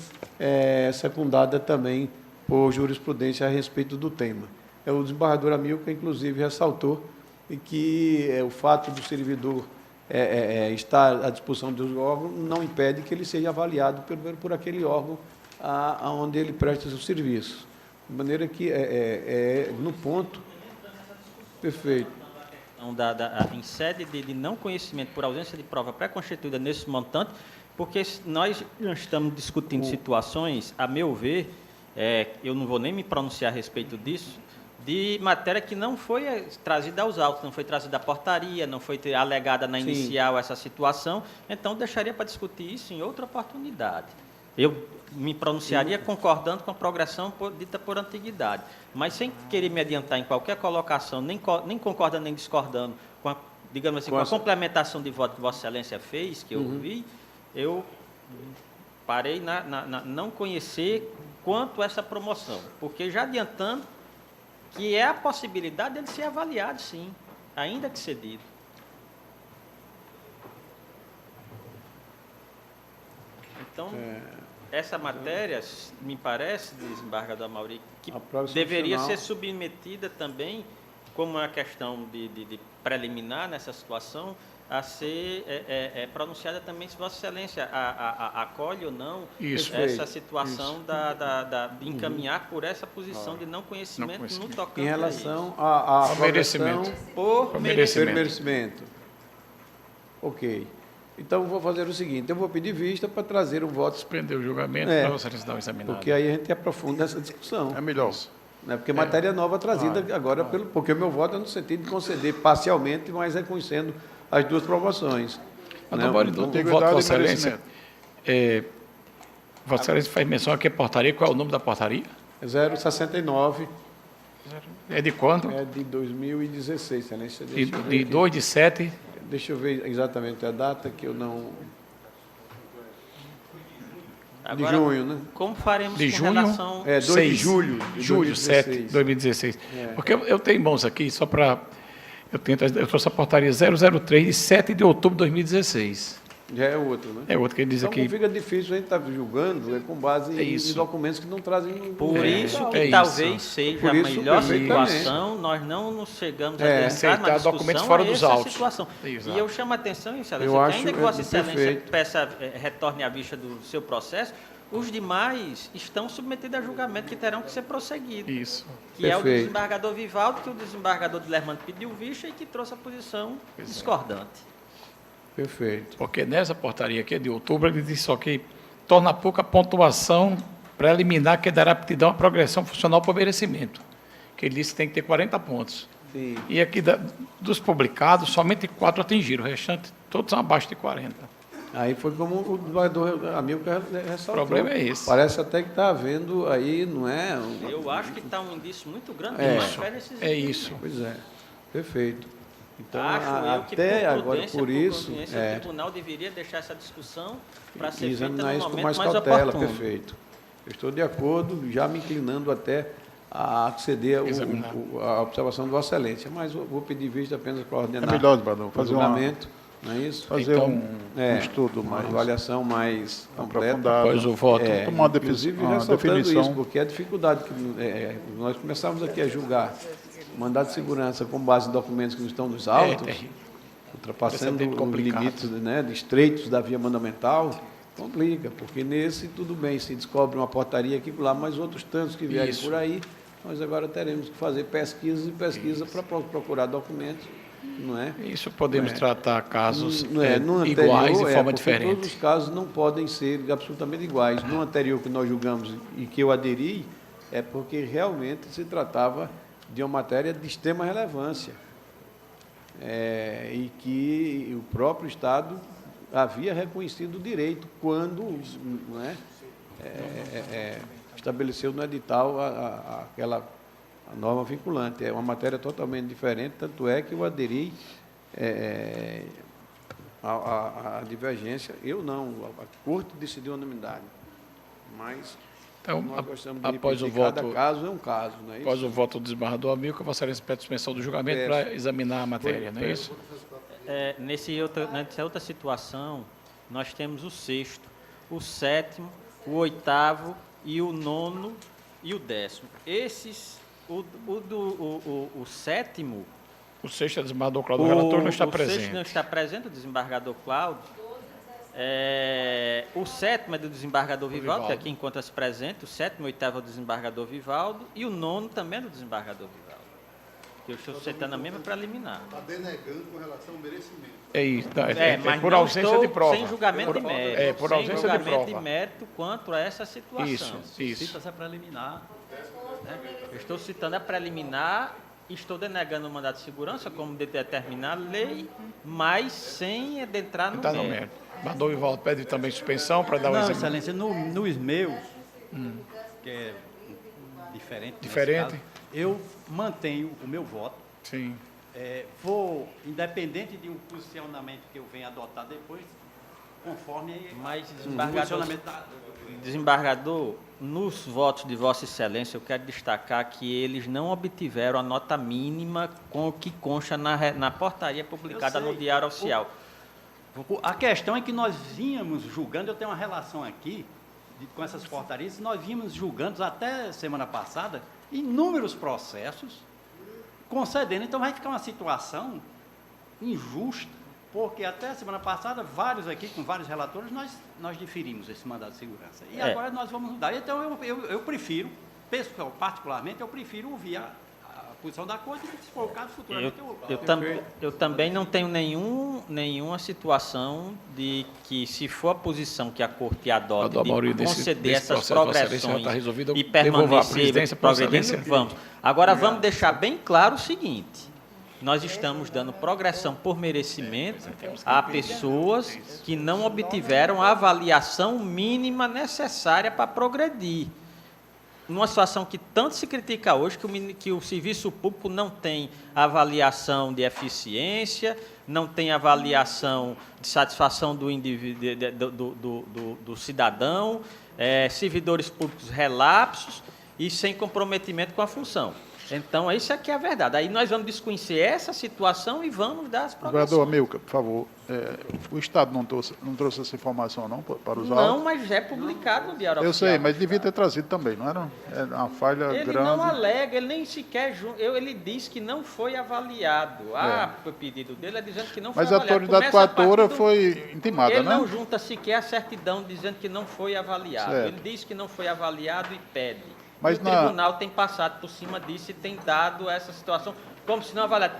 secundada também por jurisprudência a respeito do tema. O desembargador Amilcar, inclusive, ressaltou que o fato do servidor estar à disposição dos órgãos não impede que ele seja avaliado por aquele órgão onde ele presta seu serviço. De maneira que, no ponto... Perfeito. Em sede de não conhecimento por ausência de prova pré-constituída nesse montante, porque nós estamos discutindo situações, a meu ver, eu não vou nem me pronunciar a respeito disso, de matéria que não foi trazida aos autos, não foi trazida à portaria, não foi alegada na inicial essa situação, então deixaria para discutir isso em outra oportunidade. Eu me pronunciaria concordando com a progressão dita por antiguidade, mas sem querer me adiantar em qualquer colocação, nem concordando nem discordando com a, digamos assim, com a complementação de voto que Vossa Excelência fez, que eu ouvi, eu parei não conhecer quanto a essa promoção, porque já adiantando que é a possibilidade dele ser avaliado, sim, ainda que cedido. Então, essa matéria, me parece, desembargador Amaury, que A prova deveria ser institucional. submetida também, como uma questão de preliminar nessa situação, a ser pronunciada também se Vossa Excelência acolhe ou não Isso. essa situação de encaminhar por essa posição de não conhecimento no tocante Em a relação à Ao merecimento. isso. Por Por merecimento. merecimento. Ok. Então, vou fazer o seguinte, eu vou pedir vista para trazer o voto, Suspender o julgamento É. para Vossa Excelência dar uma examinada. porque aí a gente aprofunda essa discussão. É melhor. Né? Porque matéria nova trazida agora, porque o meu voto é no sentido de conceder parcialmente, mas reconhecendo as duas provações. Mas, Né? Dom, Então, do Antiguidade voto de e Vossa Excelência, merecimento. Vossa Excelência faz menção aqui a portaria. Qual é o nome da portaria? 069 É de quando? é de 2016, Excelência. De, Deixa eu ver de aqui. 2 de 7. Deixa eu ver exatamente a data que eu não... Agora, de junho, né? como faremos De com junho? relação... É, 2 de 6. julho de Julho 7 de 2016. Porque eu tenho em mãos aqui, só para... Eu trouxe a portaria 003 de 7 de outubro de 2016. Já é outro, né? É outro que ele diz Então, aqui. como fica difícil a gente estar julgando com base É em isso. documentos que não trazem... Por isso que é talvez isso. seja Por a isso, melhor perfeitamente. situação, nós não nos chegamos a É, adentrar aceitar na discussão documentos fora dos essa autos. situação. Exato. E eu chamo a atenção, Excelência, Eu que acho, ainda que Vossa Excelência perfeito. peça, retorne à vista do seu processo, os demais estão submetidos a julgamento que terão que ser prosseguidos. Isso. Que é o do Perfeito. desembargador Vivaldo, que o desembargador Dilermando pediu vista e que trouxe a posição discordante. Perfeito. Porque nessa portaria aqui de outubro, ele diz só que torna pouca a pontuação preliminar que dará aptidão à progressão funcional por merecimento. Que ele disse que tem que ter 40 pontos. Sim. E aqui dos publicados, somente 4 atingiram, o restante todos são abaixo de 40. Aí foi como o desembargador Amilcar ressaltou. O problema é esse. Parece até que está havendo aí, não é? Eu acho que está um indício muito grande É. que refere a esses É isso. Pois é, perfeito. Então, Acho eu que até por agora, prudência, por isso, conveniência, o tribunal deveria deixar essa discussão para ser feita examinar no isso com momento mais mais cautela, oportuno. perfeito. Eu estou de acordo, já me inclinando até a acceder Examinar. a observação de Vossa Excelência, mas eu vou pedir vista apenas para É ordenar melhor, desembargador, o fazer, julgamento, não é isso? fazer Então, um estudo uma mais avaliação mais completa. aprofundado. Após o voto. Tomar uma Inclusive, uma ressaltando definição. isso, porque a dificuldade que nós começamos aqui a julgar mandado de segurança com base em documentos que não estão nos autos, terrível. ultrapassando Esse é bem os complicado. limites, né, de estreitos da via mandamental, complica, porque nesse, tudo bem, se descobre uma portaria aqui por lá, mas outros tantos que vierem Isso. por aí, nós agora teremos que fazer pesquisas e pesquisa para procurar documentos, não é? Isso podemos tratar casos No anterior, iguais de forma porque diferente. todos os casos não podem ser absolutamente iguais. No anterior que nós julgamos e que eu aderi, é porque realmente se tratava de uma matéria de extrema relevância. E que o próprio Estado havia reconhecido o direito quando não é, estabeleceu no edital aquela a norma vinculante. É uma matéria totalmente diferente, tanto é que eu aderi à divergência. Eu não, a Corte decidiu a unanimidade. Mas Então, nós gostamos de após o repetir, cada voto, caso é um caso, não é isso? após o voto do desembargador Amilcar, Vossa Excelência pede suspensão do julgamento Peço. para examinar a matéria, não é isso? Nessa outra situação, nós temos o 6º, o 7º, o 8º e o 9º e o 10º. Esses, o 7º, O 6º é desembargador Cláudio, o relator não está o 6º presente. não está presente, o desembargador Cláudio. O 7º é do desembargador Vivaldo, que aqui encontra-se presente. O 7º e 8º é do desembargador Vivaldo. E o 9º também é do desembargador Vivaldo. Que eu estou citando a mesma preliminar. Está denegando com relação ao merecimento. É isso, Mas por não ausência estou de prova. sem julgamento de mérito. É, por sem ausência de julgamento prova. mérito quanto a essa situação. Isso. Cita essa preliminar. Eu estou citando a preliminar, estou denegando o mandato de segurança, como determinar a lei, mas sem adentrar no Está no mérito. mérito. Mandou Vivaldo pede também suspensão para dar um Não, exame. Excelência, nos meus, que é diferente, nesse Diferente. caso, eu mantenho o meu voto. Sim. Vou, independente de um posicionamento que eu venha adotar depois, conforme Mas, o desembargador, posicionamento desembargador, nos votos de Vossa Excelência, eu quero destacar que eles não obtiveram a nota mínima com o que consta na portaria publicada Eu sei. no Diário Oficial. A questão é que nós vínhamos julgando, eu tenho uma relação aqui, com essas portarias, nós vimos julgando até semana passada inúmeros processos concedendo. Então vai ficar uma situação injusta, porque até semana passada, vários aqui, com vários relatores, nós diferimos esse mandado de segurança. E agora nós vamos mudar. Então eu prefiro, particularmente, eu prefiro ouvir a posição da corte, e se for o caso, futuramente eu também não tenho nenhuma situação de que, se for a posição que a corte adota de conceder essas progressões e permanecer progredindo, vamos. Agora, vamos deixar bem claro o seguinte: nós estamos dando progressão por merecimento a pessoas que não obtiveram a avaliação mínima necessária para progredir. Numa situação que tanto se critica hoje, que o serviço público não tem avaliação de eficiência, não tem avaliação de satisfação do cidadão, servidores públicos relapsos e sem comprometimento com a função. Então, isso aqui é a verdade. Aí nós vamos desconhecer essa situação e vamos dar as progressões. Vereador Amilcar, por favor, o Estado não trouxe essa informação não para os autos? Não, mas é publicado no Diário Oficial. Eu sei, mas devia ter trazido também, não era? É uma falha grande. Ele não alega, ele nem sequer... Ele diz que não foi avaliado. O pedido dele é dizendo que não foi avaliado. Mas a autoridade coatora foi intimada, né? Ele não junta sequer a certidão dizendo que não foi avaliado. Certo. Ele diz que não foi avaliado e pede. Mas o tribunal tem passado por cima disso e tem dado essa situação como se não avaliasse.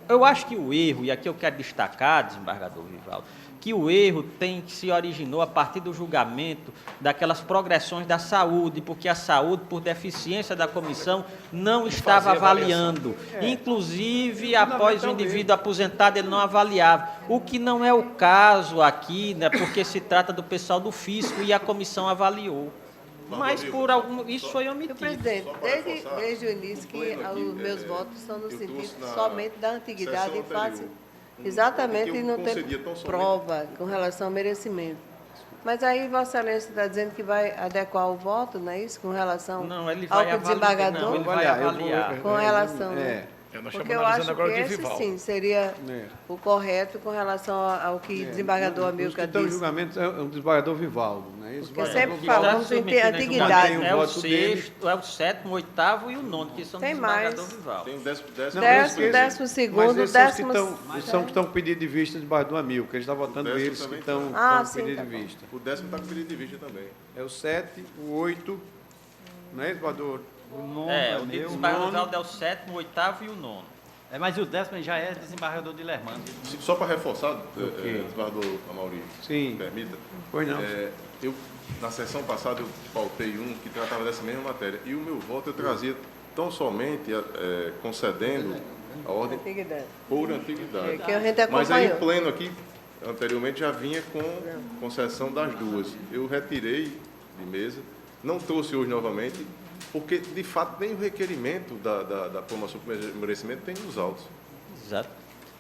Eu acho que o erro, e aqui eu quero destacar, desembargador Vivaldo, que o erro se originou a partir do julgamento daquelas progressões da saúde, porque a saúde, por deficiência da comissão, não estava avaliando. Inclusive, após o indivíduo aposentado, ele não avaliava. O que não é o caso aqui, né, porque se trata do pessoal do fisco e a comissão avaliou. Mas por isso foi omitido. Presidente, desde o início que os meus votos são no sentido somente da antiguidade e face exatamente e não tem prova com relação ao merecimento. Mas aí Vossa Excelência está dizendo que vai adequar o voto, não é isso? Com relação ao que o desembargador? Não, ele vai avaliar. Com relação... Porque eu acho que esse, sim, seria o correto com relação ao que o desembargador Amilcar disse. Então, o julgamento é o desembargador Vivaldo, não é isso? Porque sempre falamos em antiguidade. É o sexto, é o sétimo, o oitavo e o nono, que são do desembargador Vivaldo. Tem o 12º, segundo, são que estão com pedido de vista do desembargador Amilcar, ele está votando eles que estão com pedido de vista. O 10º está com pedido de vista também. É o 7, o 8, não é, desembargador? O nono o desembargador Vivaldo é o sétimo, o oitavo e o nono. Mas o 10º já é desembargador de Lermando. Só para reforçar, desembargador Amaury, permita. Pois não. Eu, na sessão passada, eu pautei um que tratava dessa mesma matéria. E o meu voto eu trazia tão somente concedendo a ordem por antiguidade. Que a gente acompanhou. Mas aí o pleno aqui, anteriormente, já vinha com concessão das duas. Eu retirei de mesa, não trouxe hoje novamente, porque, de fato, nem o requerimento da promoção por merecimento tem nos autos. Exato.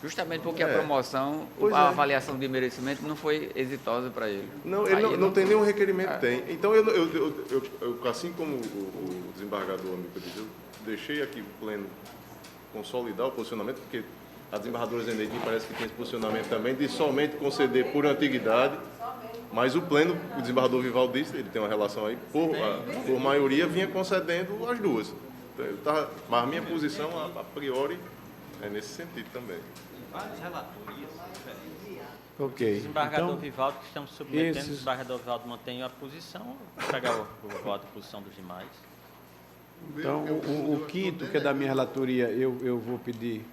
Justamente porque a promoção, a avaliação de merecimento não foi exitosa para ele. Não, ele não tem nenhum requerimento, tem. Então, eu, assim como o desembargador Amilcar disse, eu deixei aqui o pleno consolidar o posicionamento, porque a desembargadora Zeneide parece que tem esse posicionamento também, de somente conceder por antiguidade. Mas o pleno, o desembargador Vivaldo disse, ele tem uma relação aí, por maioria, vinha concedendo as duas. Então, mas a minha posição, a priori, é nesse sentido também. Várias relatorias diferentes. Ok. Desembargador Vivaldo, que estamos submetendo, o desembargador Vivaldo mantém a posição, vou pegar o voto e a posição dos demais. Então, o quinto, que é da minha relatoria, eu vou pedir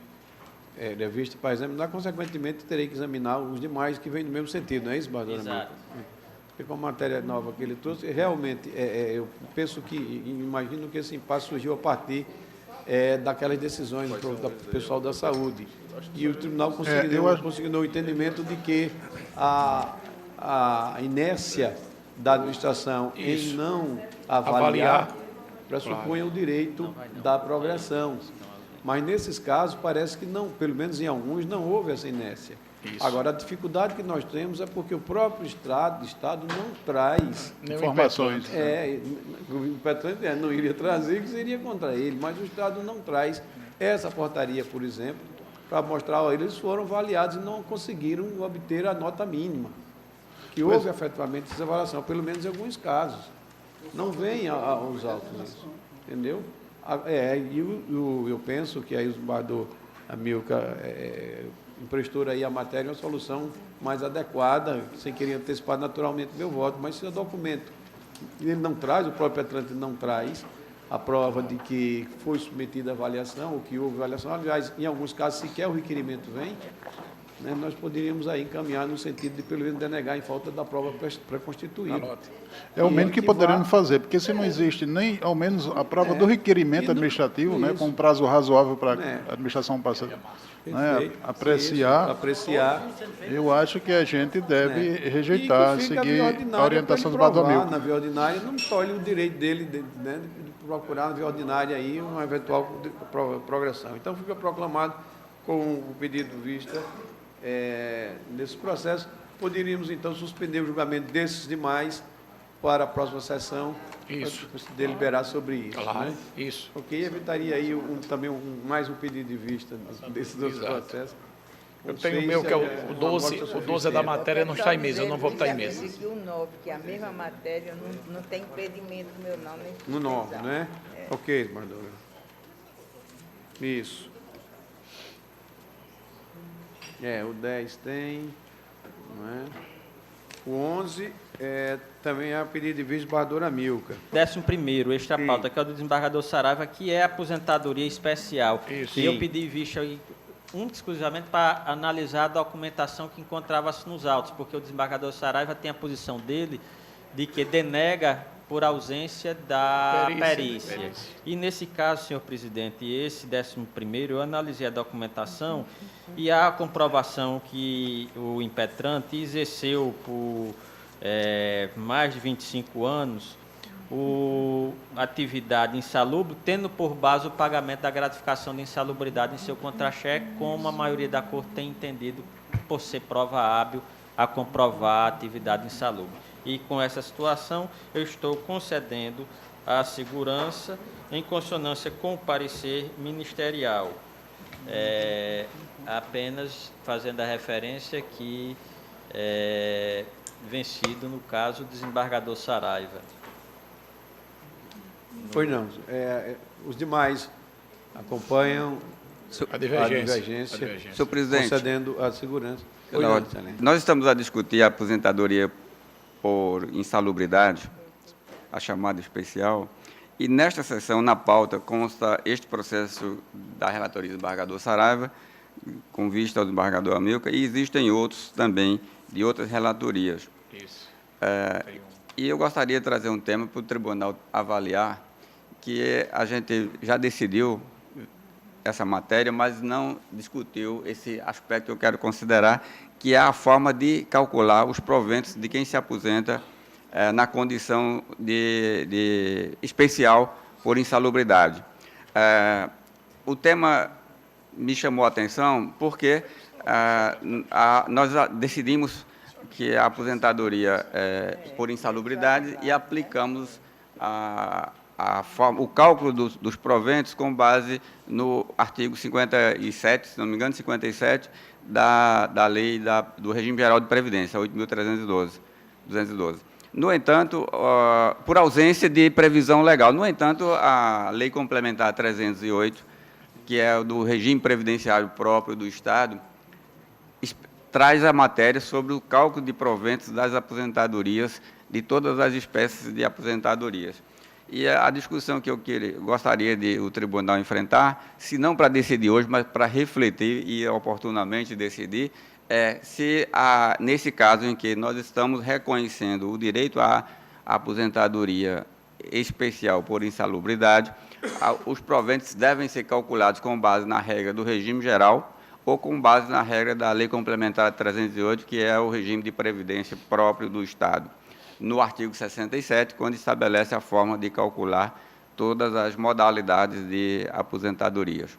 revista para examinar, consequentemente terei que examinar os demais que vêm no mesmo sentido, não é isso, desembargador? Exato. Porque com a matéria nova que ele trouxe, realmente, eu penso que, imagino que esse impasse surgiu a partir daquelas decisões do pessoal da saúde. E o tribunal conseguiu o entendimento de que a inércia da administração em não avaliar pressupõe o direito da progressão. Mas, nesses casos, parece que não, pelo menos em alguns, não houve essa inércia. Agora, a dificuldade que nós temos é porque o próprio Estado não traz informações. O Petróleo não iria trazer, que seria contra ele, mas o Estado não traz essa portaria, por exemplo, para mostrar, eles foram avaliados e não conseguiram obter a nota mínima. que houve efetivamente essa avaliação, pelo menos em alguns casos. Não vem aos autos isso, entendeu? Eu penso que aí o desembargador Amilcar emprestou aí a matéria uma solução mais adequada, sem querer antecipar naturalmente meu voto, mas se o documento ele não traz, o próprio Atlântico não traz a prova de que foi submetida a avaliação, ou que houve avaliação, aliás, em alguns casos sequer o requerimento vem, né, nós poderíamos aí encaminhar no sentido de pelo menos denegar em falta da prova pré-constituída. É o mínimo que poderíamos fazer, porque se não existe nem, ao menos, a prova do requerimento administrativo, né, com um prazo razoável para a administração passar, né, apreciar, eu acho que a gente deve rejeitar, seguir a orientação do desembargador Amilcar. Na via ordinária, não tolhe o direito dele, né, de procurar na via ordinária aí uma eventual progressão. Então, fica proclamado com o pedido vista nesse processo. Poderíamos, então, suspender o julgamento desses demais para a próxima sessão, para se deliberar sobre isso. Claro, né? isso. Ok, evitaria aí também mais um pedido de vista desses outros processos. Eu tenho o meu, que é o 12, o 12 é da matéria, não está em mesa, eu não vou estar em mesa. Que o 9, que é a mesma matéria, não tem impedimento meu não, nem no 9, né? Ok, desembargadora. Isso. O 10 tem, não é? O 11 também é a pedido de vista do desembargador Amilcar. 11º, extra pauta, que é o do desembargador Saraiva, que é a aposentadoria especial. Isso. E eu pedi vista exclusivamente para analisar a documentação que encontrava-se nos autos, porque o desembargador Saraiva tem a posição dele de que denega por ausência da perícia. E nesse caso, senhor presidente, esse 11º, eu analisei a documentação e há a comprovação que o impetrante exerceu por mais de 25 anos atividade insalubre, tendo por base o pagamento da gratificação de insalubridade em seu contra-cheque, como a maioria da Corte tem entendido por ser prova hábil a comprovar a atividade insalubre. E com essa situação, eu estou concedendo a segurança em consonância com o parecer ministerial, apenas fazendo a referência que vencido, no caso, o desembargador Saraiva. Pois não. Os demais acompanham a divergência. Senhor presidente, concedendo a segurança. Nós estamos a discutir a aposentadoria por insalubridade, a chamada especial, e nesta sessão, na pauta, consta este processo da relatoria do desembargador Saraiva, com vista ao desembargador Amilcar, e existem outros também, de outras relatorias. Isso. E eu gostaria de trazer um tema para o tribunal avaliar, que a gente já decidiu essa matéria, mas não discutiu esse aspecto que eu quero considerar, que é a forma de calcular os proventos de quem se aposenta na condição de especial por insalubridade. O tema me chamou a atenção porque nós decidimos que a aposentadoria por insalubridade e aplicamos o cálculo dos proventos com base no artigo 57, se não me engano, 57, da lei do Regime Geral de Previdência, 8.312. No entanto, por ausência de previsão legal. No entanto, a Lei Complementar 308, que é do regime previdenciário próprio do Estado, traz a matéria sobre o cálculo de proventos das aposentadorias, de todas as espécies de aposentadorias. E a discussão que eu gostaria de o tribunal enfrentar, se não para decidir hoje, mas para refletir e oportunamente decidir, se nesse caso em que nós estamos reconhecendo o direito à aposentadoria especial por insalubridade, os proventos devem ser calculados com base na regra do regime geral ou com base na regra da Lei Complementar 308, que é o regime de previdência próprio do Estado, no artigo 67, quando estabelece a forma de calcular todas as modalidades de aposentadorias.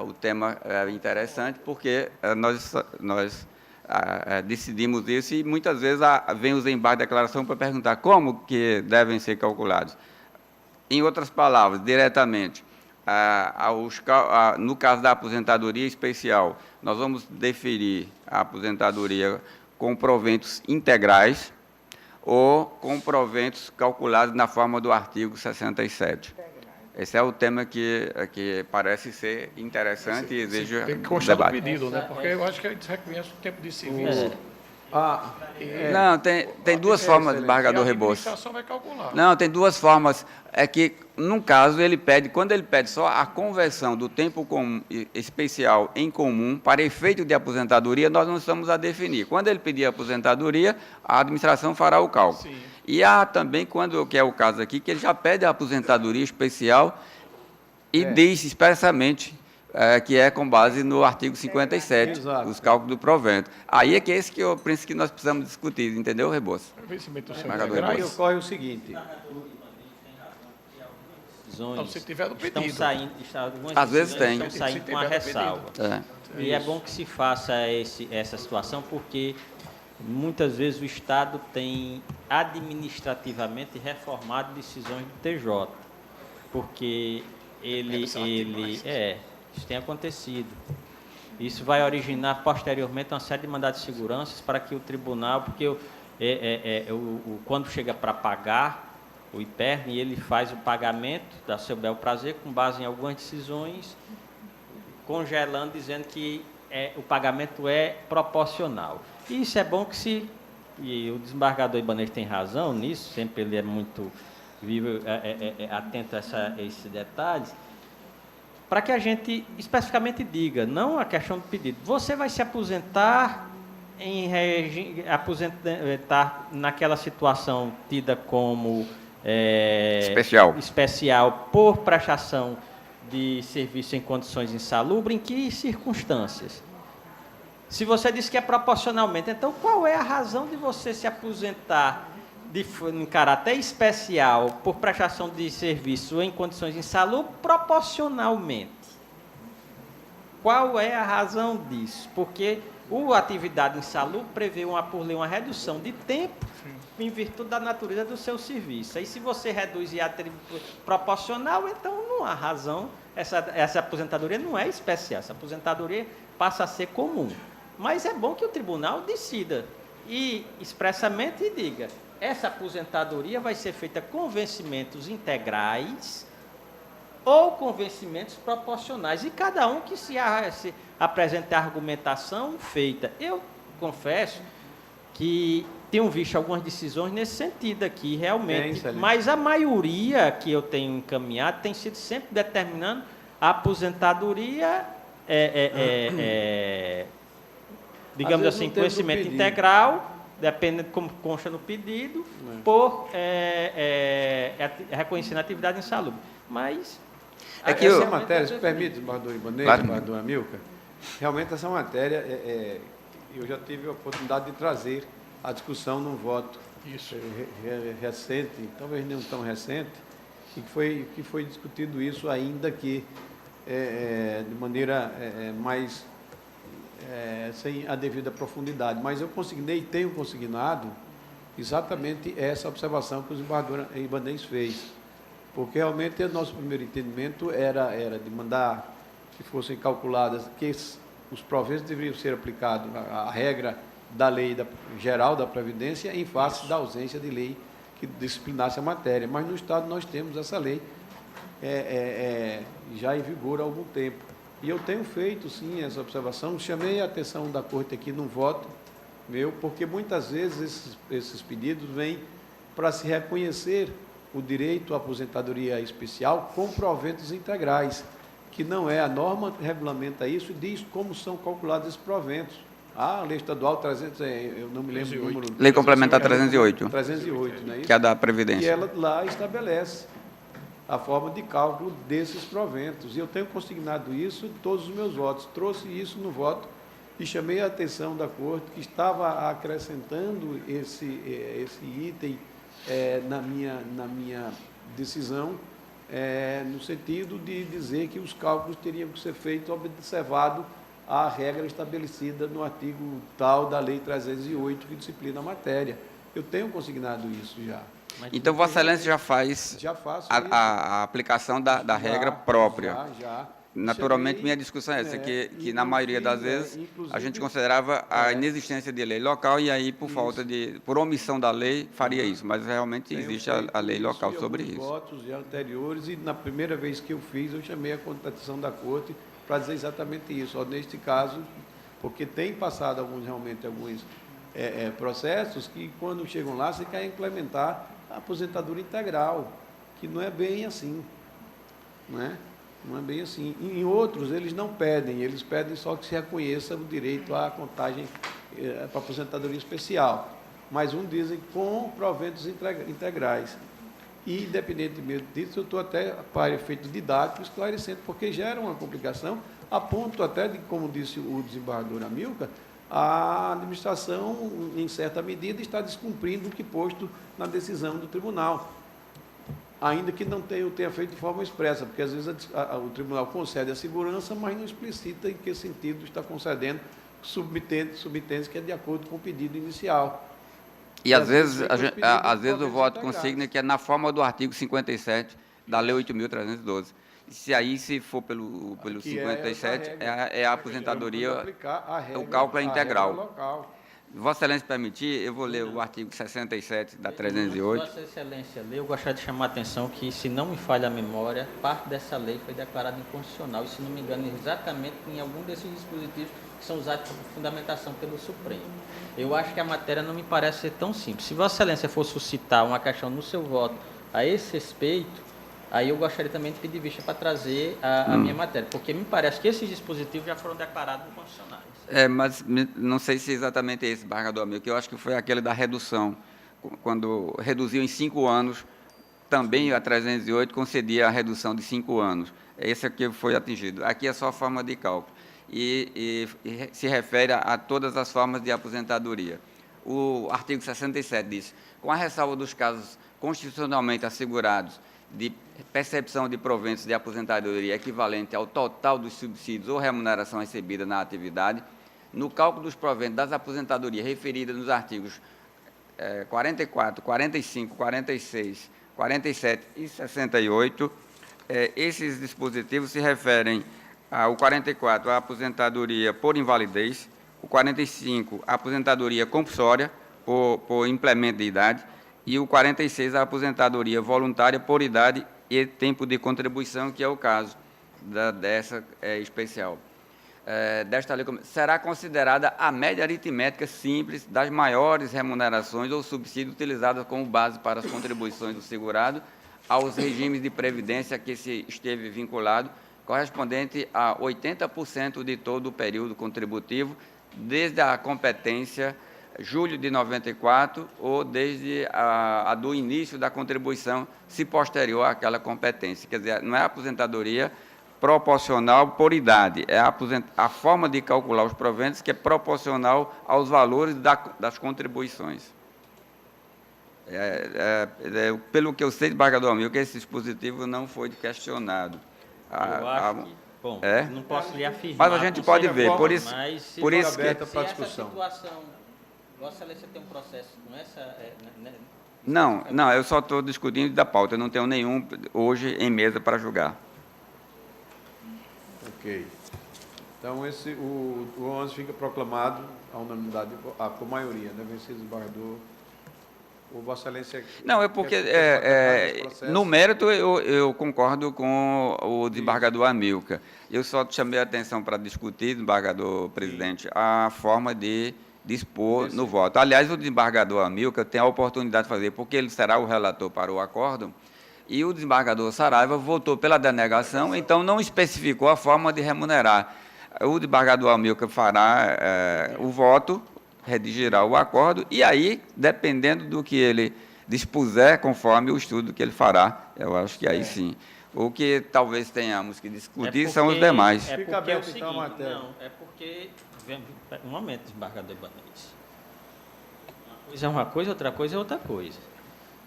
O tema é interessante porque nós decidimos isso e muitas vezes vem os embates de declaração para perguntar como que devem ser calculados. Em outras palavras, diretamente, no caso da aposentadoria especial, nós vamos deferir a aposentadoria com proventos integrais ou com proventos calculados na forma do artigo 67. Esse é o tema que parece ser interessante e exige tem que constar do debate. pedido, né? Porque eu acho que a gente reconhece o tempo de serviço. Não, tem duas formas, desembargador Rebouças. A administração vai calcular. Não, tem duas formas. É que, num caso, quando ele pede só a conversão do tempo especial em comum para efeito de aposentadoria, nós não estamos a definir. Quando ele pedir aposentadoria, a administração fará o cálculo. Sim. E há também, que é o caso aqui, que ele já pede a aposentadoria especial e diz expressamente que é com base no artigo 57, os cálculos do provento. Aí é que esse que eu penso que nós precisamos discutir, entendeu, Rebouças? Aí ocorre o seguinte... Então, se tiver no pedido. Às vezes tem. Estão saindo com a ressalva. E é bom que se faça essa situação, porque muitas vezes o Estado tem administrativamente reformado decisões do TJ, porque isso tem acontecido. Isso vai originar posteriormente uma série de mandados de segurança para que o tribunal, porque quando chega para pagar, o IPERN, ele faz o pagamento da seu bel prazer com base em algumas decisões, congelando, dizendo que o pagamento é proporcional. E isso é bom e o desembargador Ibanez tem razão nisso, sempre ele é muito vivo, atento a esses detalhes, para que a gente especificamente diga, não a questão do pedido, você vai se aposentar aposentar naquela situação tida como especial por prestação de serviço em condições insalubres, em que circunstâncias? Se você diz que é proporcionalmente, então qual é a razão de você se aposentar em caráter especial por prestação de serviço em condições insalubres proporcionalmente? Qual é a razão disso? Porque a atividade insalubre prevê por lei uma redução de tempo em virtude da natureza do seu serviço. Aí, se você reduz e proporcional, então não há razão. Essa aposentadoria não é especial. Essa aposentadoria passa a ser comum. Mas é bom que o tribunal decida e expressamente diga: essa aposentadoria vai ser feita com vencimentos integrais ou com vencimentos proporcionais. E cada um que se apresente a argumentação feita. Eu confesso que tenho visto algumas decisões nesse sentido aqui, realmente, mas a maioria que eu tenho encaminhado tem sido sempre determinando a aposentadoria, digamos assim, conhecimento integral, dependendo de como consta no pedido, por reconhecendo a atividade insalubre. Mas... essa matéria, se permite, desembargador Ibanez, desembargador Amilcar, realmente essa matéria, eu já tive a oportunidade de trazer a discussão num voto recente, talvez não tão recente, e que foi discutido isso ainda que de maneira mais sem a devida profundidade. Mas eu tenho consignado exatamente essa observação que o desembargador Ibanez fez, porque realmente o nosso primeiro entendimento era de mandar que fossem calculadas, que os proventos deveriam ser aplicados à regra da lei geral da Previdência em face da ausência de lei que disciplinasse a matéria. Mas no Estado nós temos essa lei já em vigor há algum tempo. E eu tenho feito, sim, essa observação, chamei a atenção da Corte aqui num voto meu, porque muitas vezes esses pedidos vêm para se reconhecer o direito à aposentadoria especial com proventos integrais, que não é a norma, regulamenta isso e diz como são calculados esses proventos. A lei estadual 300, eu não me lembro o número. Lei complementar 308. 308, não é isso? Que é a da Previdência. E ela lá estabelece a forma de cálculo desses proventos. E eu tenho consignado isso em todos os meus votos. Trouxe isso no voto e chamei a atenção da Corte, que estava acrescentando esse item na minha decisão, no sentido de dizer que os cálculos teriam que ser feitos observado a regra estabelecida no artigo tal da Lei 308, que disciplina a matéria. Eu tenho consignado isso já. Então, Vossa Excelência já faz a aplicação da regra própria. Já. Naturalmente, minha discussão é essa, que na maioria das vezes a gente considerava a inexistência de lei local e aí, por omissão da lei, faria isso. Mas realmente existe a lei local sobre isso. Votos já anteriores, e na primeira vez que eu fiz, eu chamei a competição da Corte para dizer exatamente isso. Ó, neste caso, porque tem passado alguns processos que, quando chegam lá, você quer implementar a aposentadoria integral, que não é bem assim, não é? Não é bem assim. Em outros, eles não pedem, eles pedem só que se reconheça o direito à contagem para aposentadoria especial. Mas dizem com proventos integrais. E, independentemente disso, eu estou até, para efeito didático, esclarecendo, porque gera uma complicação, a ponto até de, como disse o desembargador Amilcar, a administração, em certa medida, está descumprindo o que posto na decisão do tribunal, ainda que não tenha feito de forma expressa, porque às vezes o tribunal concede a segurança, mas não explicita em que sentido está concedendo, submetendo que é de acordo com o pedido inicial. E às vezes o voto consigna que é na forma do artigo 57 da Lei 8.312. Se for pelo 57, é a aposentadoria, o cálculo é integral. Vossa Excelência permitir, eu vou ler o artigo 67 da 308. Vossa Excelência lê, eu gostaria de chamar a atenção que, se não me falha a memória, parte dessa lei foi declarada inconstitucional, e, se não me engano, exatamente em algum desses dispositivos que são usados para fundamentação pelo Supremo. Eu acho que a matéria não me parece ser tão simples. Se Vossa Excelência for suscitar uma questão no seu voto a esse respeito, aí eu gostaria também de pedir vista para trazer a minha matéria, porque me parece que esses dispositivos já foram declarados inconstitucionais. Mas não sei se exatamente esse, desembargador Amilcar, que eu acho que foi aquele da redução, quando reduziu em 5 anos, também a 308 concedia a redução de 5 anos. Esse aqui foi atingido. Aqui é só a forma de cálculo e se refere a todas as formas de aposentadoria. O artigo 67 diz, com a ressalva dos casos constitucionalmente assegurados de percepção de proventos de aposentadoria equivalente ao total dos subsídios ou remuneração recebida na atividade, no cálculo dos proventos das aposentadorias referidas nos artigos 44, 45, 46, 47 e 68, esses dispositivos se referem ao 44, a aposentadoria por invalidez, o 45, a aposentadoria compulsória por implemento de idade, e o 46, a aposentadoria voluntária por idade e tempo de contribuição, que é o caso dessa especial. Desta lei, será considerada a média aritmética simples das maiores remunerações ou subsídios utilizadas como base para as contribuições do segurado aos regimes de previdência que se esteve vinculado, correspondente a 80% de todo o período contributivo, desde a competência julho de 94 ou desde a do início da contribuição, se posterior àquela competência. Quer dizer, não é a aposentadoria proporcional por idade, é a forma de calcular os proventos que é proporcional aos valores das contribuições. Pelo que eu sei, desembargador Amilcar, esse dispositivo não foi questionado. Eu acho que, bom, não posso lhe afirmar. Mas a gente pode ver, por isso que... Essa situação, Vossa Excelência tem um processo com essa... Não, eu só estou discutindo da pauta, eu não tenho nenhum hoje em mesa para julgar. Ok. Então, o 11 fica proclamado a unanimidade, por maioria, né? Vencido o desembargador. O Vossa Excelência... Não, é porque, no mérito, eu concordo com o desembargador Amilcar. Eu só chamei a atenção para discutir, desembargador presidente, a forma de dispor no voto. Aliás, o desembargador Amilcar tem a oportunidade de fazer, porque ele será o relator para o acórdão, e o desembargador Saraiva votou pela denegação, então não especificou a forma de remunerar. O desembargador Amilcar fará o voto, redigirá o acordo, e aí, dependendo do que ele dispuser, conforme o estudo que ele fará, eu acho que aí sim. O que talvez tenhamos que discutir são os demais. É porque é o seguinte, não, é porque... Um momento, desembargador Ibanez. Uma coisa é uma coisa, outra coisa é outra coisa.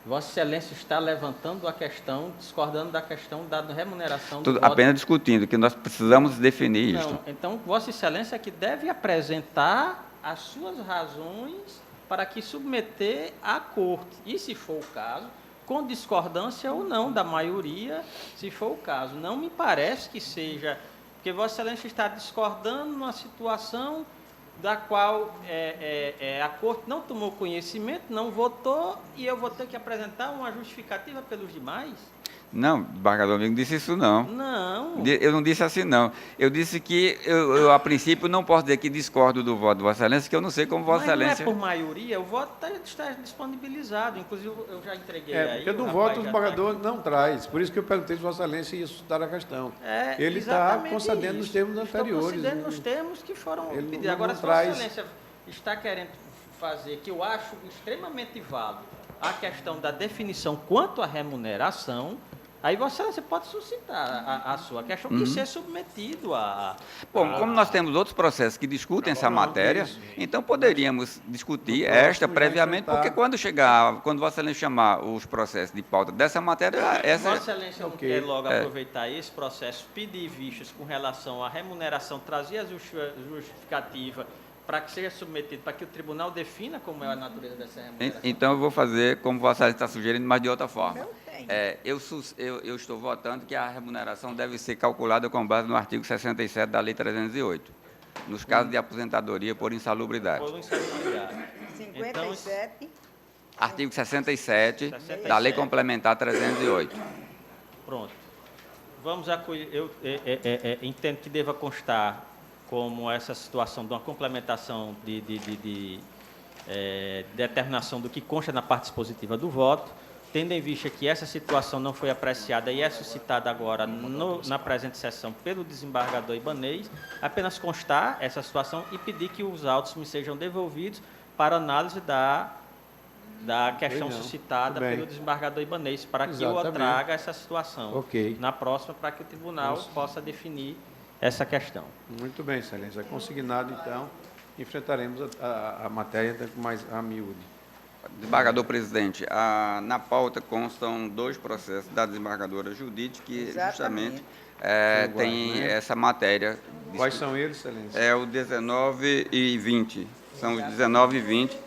Vossa Excelência está levantando a questão, discordando da questão da remuneração do voto. Apenas discutindo, que nós precisamos definir isto. Então, Vossa Excelência que deve apresentar as suas razões para que submeter à Corte. E, se for o caso, com discordância ou não da maioria, se for o caso. Não me parece que seja Porque Vossa Excelência está discordando numa situação da qual a Corte não tomou conhecimento, não votou, e eu vou ter que apresentar uma justificativa pelos demais? Não, desembargador amigo, disse isso não. Não. Eu não disse assim, não. Eu disse que, eu a princípio, não posso dizer que discordo do voto de Vossa Excelência, que eu não sei como Vossa Excelência... Não é por maioria, o voto está disponibilizado. Inclusive, eu já entreguei aí. Porque do voto o desembargador não traz. Por isso que eu perguntei se Vossa Excelência ia suscitar a questão. Ele está concedendo nos termos anteriores. Está concedendo nos termos que foram pedidos. Agora, se traz... Vossa Excelência está querendo fazer, que eu acho extremamente válido, a questão da definição quanto à remuneração, aí Vossa Excelência pode suscitar a sua questão e ser submetido a... Bom, como nós temos outros processos que discutem essa matéria, então poderíamos discutir esta previamente, porque quando Vossa Excelência chamar os processos de pauta dessa matéria, essa... Vossa Excelência não quer logo aproveitar esse processo, pedir vistas com relação à remuneração, trazer a justificativa para que seja submetido, para que o tribunal defina como é a natureza dessa remuneração. Então, eu vou fazer como Vossa Excelência está sugerindo, mas de outra forma. Eu estou votando que a remuneração deve ser calculada com base no artigo 67 da Lei 308, nos casos de aposentadoria por insalubridade. Por insalubridade. 57. Artigo 67 da Lei Complementar 308. Pronto. Vamos acolher. Eu entendo que deva constar como essa situação de uma complementação de determinação do que consta na parte dispositiva do voto, tendo em vista que essa situação não foi apreciada e é suscitada agora na presente sessão pelo desembargador Ibanez, apenas constar essa situação e pedir que os autos me sejam devolvidos para análise da questão suscitada pelo desembargador Ibanez, para que eu traga essa situação na próxima, para que o tribunal possa definir essa questão. Muito bem, Excelência. Consignado, então, enfrentaremos a matéria mais a miúde. Desembargador presidente, na pauta constam 2 processos da desembargadora Judite, que justamente tem essa matéria. Quais são eles, Excelência? É o 19 e 20. São os 19 e 20.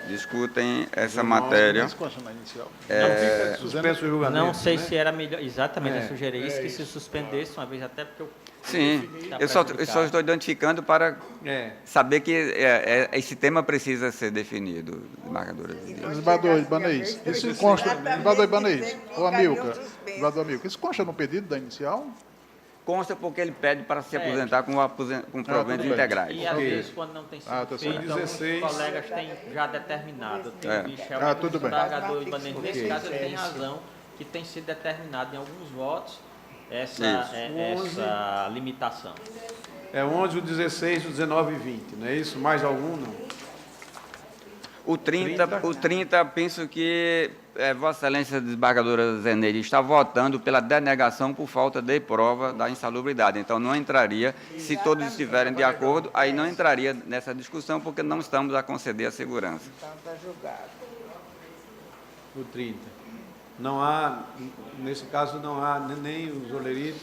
Discutem essa matéria. Suspenso o julgamento. Não sei se era melhor. Exatamente, eu sugeri isso, que se suspendesse uma vez, até porque eu... Sim, eu só estou identificando para saber que esse tema precisa ser definido, desembargadora. Desembargador Ibanez, isso consta, desembargador Ibanez, o Amilcar, desembargador Amilcar, isso consta no pedido da inicial? Consta porque ele pede para se aposentar com proventos integrais. E às vezes, quando não tem sido feito, então, os colegas têm já determinado. O desembargador Ibanez, nesse caso, ele tem razão, que tem sido determinado em alguns votos essa limitação. É 11, o 16, o 19 e 20, não é isso? Mais algum, não? O 30, penso que Vossa Excelência desembargadora Zeneide está votando pela denegação por falta de prova da insalubridade. Então, não entraria, se todos estiverem de acordo, aí não entraria nessa discussão, porque não estamos a conceder a segurança. Então, está julgado. O 30. Não há, nesse caso, não há nem os olerites,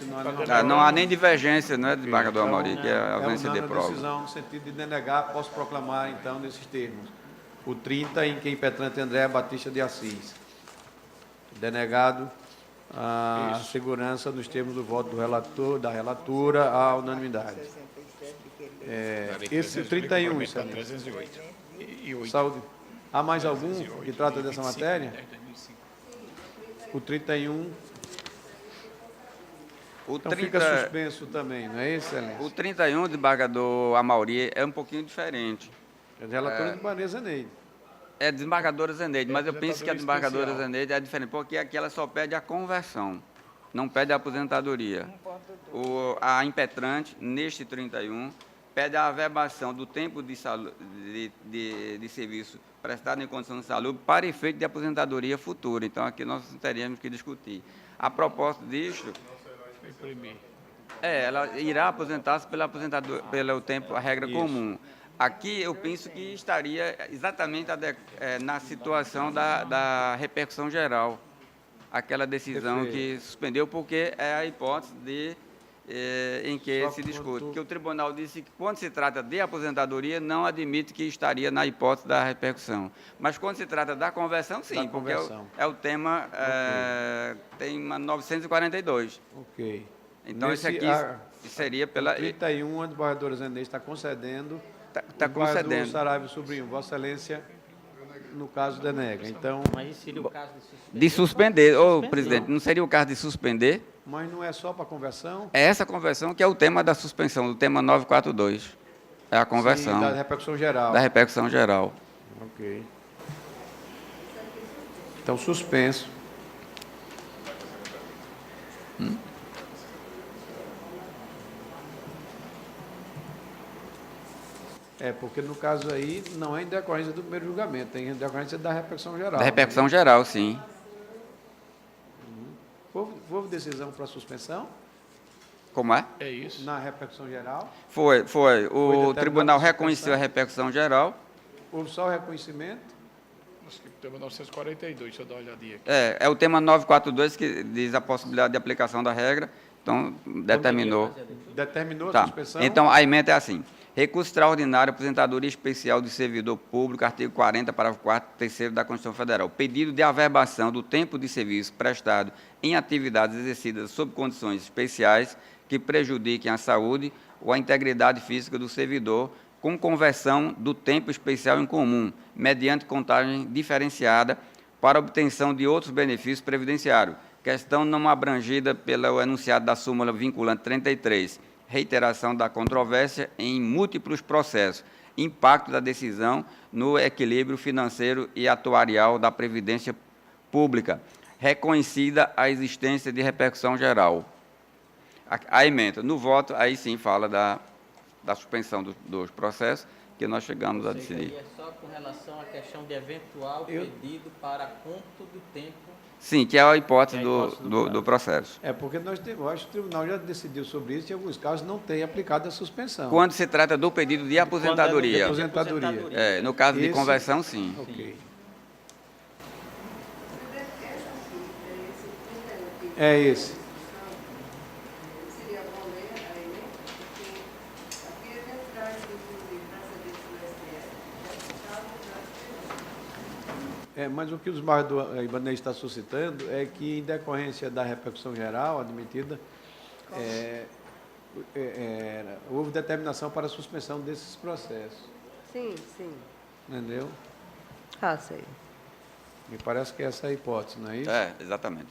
não há nem divergência, não é, desembargador Amauri, que é a ausência de prova. É decisão no sentido de denegar, posso proclamar, então, nesses termos. O 30, em que impetrante André Batista de Assis. Denegado a segurança nos termos do voto do relator, da relatora, à unanimidade. Esse 31, Excelência. Saúde. Há mais algum que trata dessa matéria? O 31. Então fica suspenso também, não é isso, Excelência? O 31, desembargador Amauri, é um pouquinho diferente. É relatora de Ibanez Zeneide. É desembargadora Zeneide, mas eu penso que a desembargadora Zeneide é diferente, porque aqui ela só pede a conversão, não pede a aposentadoria. A impetrante, neste 31, pede a averbação do tempo de serviço prestado em condição de saúde para efeito de aposentadoria futura. Então, aqui nós teríamos que discutir. A propósito disto, ela irá aposentar-se pelo tempo, a regra comum. Aqui eu penso que estaria exatamente na situação da repercussão geral, aquela decisão que suspendeu, porque é a hipótese em que se discute. Porque o tribunal disse que, quando se trata de aposentadoria, não admite que estaria na hipótese da repercussão. Mas, quando se trata da conversão, sim, porque é o tema, tem uma 942. Ok. Então, esse aqui Seria pela... 31, a desembargadora Zeneide está concedendo. Está concedendo. Saraiva Sobrinho, Vossa Excelência, no caso, denega. Então, Mas isso seria o caso de suspender. Ô, presidente, não seria o caso de suspender? mas não é só para conversão? É essa conversão que é o tema da suspensão, do tema 942. É a conversão. Sim, da repercussão geral. Da repercussão geral. Ok. Então, suspenso. Porque no caso aí não é em decorrência do primeiro julgamento, tem em decorrência da repercussão geral. Da repercussão geral, sim. Houve decisão para suspensão? Como é? É isso. Na repercussão geral? Foi. O tribunal suspensão? reconheceu a repercussão geral. Houve só o reconhecimento? Acho que o tema 942, deixa eu dar uma olhadinha aqui. É o tema 942 que diz a possibilidade de aplicação da regra. Então, determinou. Determinou a Tá. suspensão? Então, a emenda é assim. Recurso extraordinário, aposentadoria especial de servidor público, artigo 40, parágrafo 4º, 3º da Constituição Federal. Pedido de averbação do tempo de serviço prestado em atividades exercidas sob condições especiais que prejudiquem a saúde ou a integridade física do servidor, com conversão do tempo especial em comum, mediante contagem diferenciada para obtenção de outros benefícios previdenciários. Questão não abrangida pelo enunciado da súmula vinculante 33. Reiteração da controvérsia em múltiplos processos. Impacto da decisão no equilíbrio financeiro e atuarial da Previdência Pública. Reconhecida a existência de repercussão geral. A emenda. No voto, aí sim fala da suspensão dos processos, que nós chegamos a decidir. É só com relação à questão de eventual pedido para cômputo do tempo. Sim, que é a hipótese do processo. Porque eu acho que o tribunal já decidiu sobre isso e em alguns casos não tem aplicado a suspensão. Quando se trata do pedido de aposentadoria. No caso de conversão, sim. Ok. É esse. Mas o que o desembargador Ibanez está suscitando é que, em decorrência da repercussão geral admitida, houve determinação para a suspensão desses processos. Sim, sim. Entendeu? Sei. Me parece que essa é a hipótese, não é isso? Exatamente.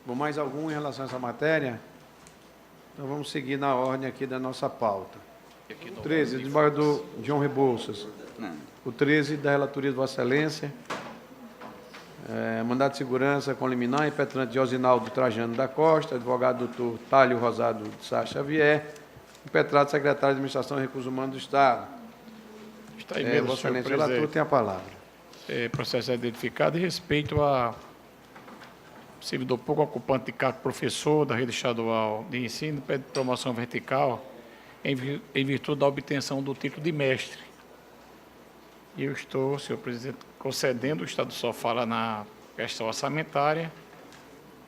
Bom, mais algum em relação a essa matéria? Então, vamos seguir na ordem aqui da nossa pauta. O 13, desembargador João Rebouças. O 13, da relatoria de Vossa Excelência. Mandado de segurança com liminar, impetrante de Osinaldo Trajano da Costa, advogado doutor Tálio Rosado de Sá Xavier, impetrado secretário de Administração e Recursos Humanos do Estado. Está aí mesmo, Vossa Excelência, o relator tem a palavra. Processo é identificado em respeito a servidor pouco ocupante de cargo professor da rede estadual de ensino, pede promoção vertical, em virtude da obtenção do título de mestre. E eu estou, senhor presidente, concedendo, o Estado só fala na questão orçamentária,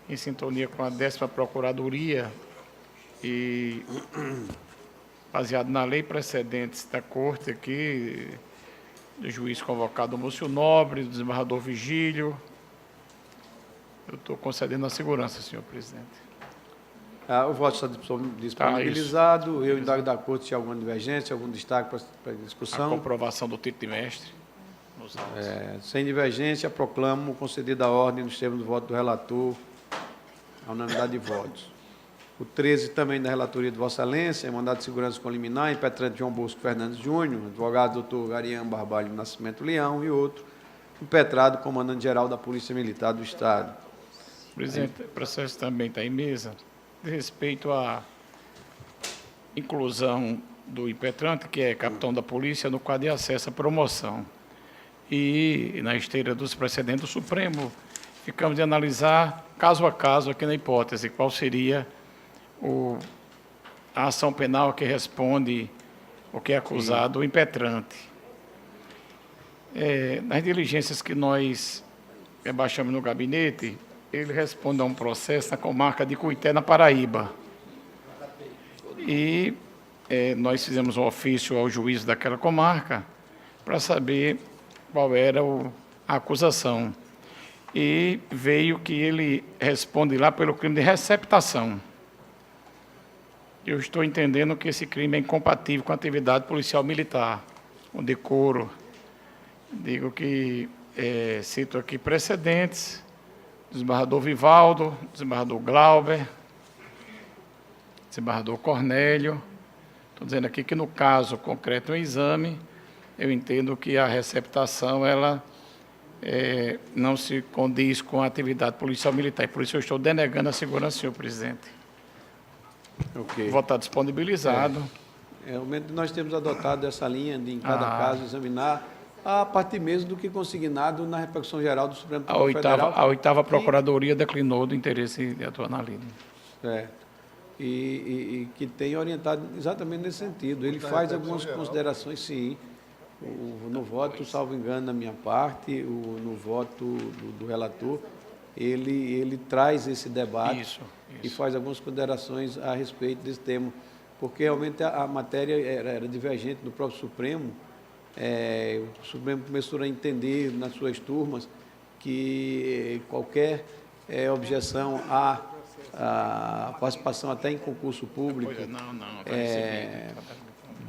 em sintonia com a 10ª Procuradoria e baseado na lei precedentes da Corte aqui, do juiz convocado Múcio Nobre, do desembargador Vigílio. Eu estou concedendo a segurança, senhor presidente. O voto está disponibilizado. Eu indago da Corte se há alguma divergência, algum destaque para a discussão. A comprovação do título de mestre. Sem divergência, proclamo concedida a ordem nos termos do voto do relator, a unanimidade de votos. O 13 também da relatoria de Vossa Excelência, mandado de segurança com liminar, impetrante João Bosco Fernandes Júnior, advogado doutor Garian Barbalho Nascimento Leão e outro, impetrado comandante-geral da Polícia Militar do Estado. Presidente, o processo também está em mesa, de respeito à inclusão do impetrante, que é capitão da polícia, no quadro de acesso à promoção. E, na esteira dos precedentes do Supremo, ficamos de analisar, caso a caso, aqui na hipótese, qual seria a ação penal que responde o que é acusado, o impetrante. Nas diligências que nós baixamos no gabinete, ele responde a um processo na comarca de Cuité, na Paraíba. E nós fizemos um ofício ao juiz daquela comarca para saber qual era a acusação. e veio que ele responde lá pelo crime de receptação. Eu estou entendendo que esse crime é incompatível com a atividade policial militar, com decoro. Digo que, cito aqui precedentes, desembargador Vivaldo, desembargador Glauber, desembargador Cornélio. Estou dizendo aqui que, no caso concreto, um exame, eu entendo que a receptação, ela não se condiz com a atividade policial militar. E por isso eu estou denegando a segurança, senhor presidente. Ok. O voto está disponibilizado. Realmente nós temos adotado essa linha de, em cada caso, examinar a partir mesmo do que consignado na repercussão geral do Supremo Tribunal Federal. A oitava Procuradoria declinou do interesse de atuar na lei. Certo. E que tem orientado exatamente nesse sentido. Ele faz algumas considerações, sim. No voto, salvo engano, da minha parte, no voto do relator, ele traz esse debate e faz algumas considerações a respeito desse tema, porque realmente a matéria era divergente no próprio Supremo. O Supremo começou a entender nas suas turmas que qualquer objeção à participação até em concurso público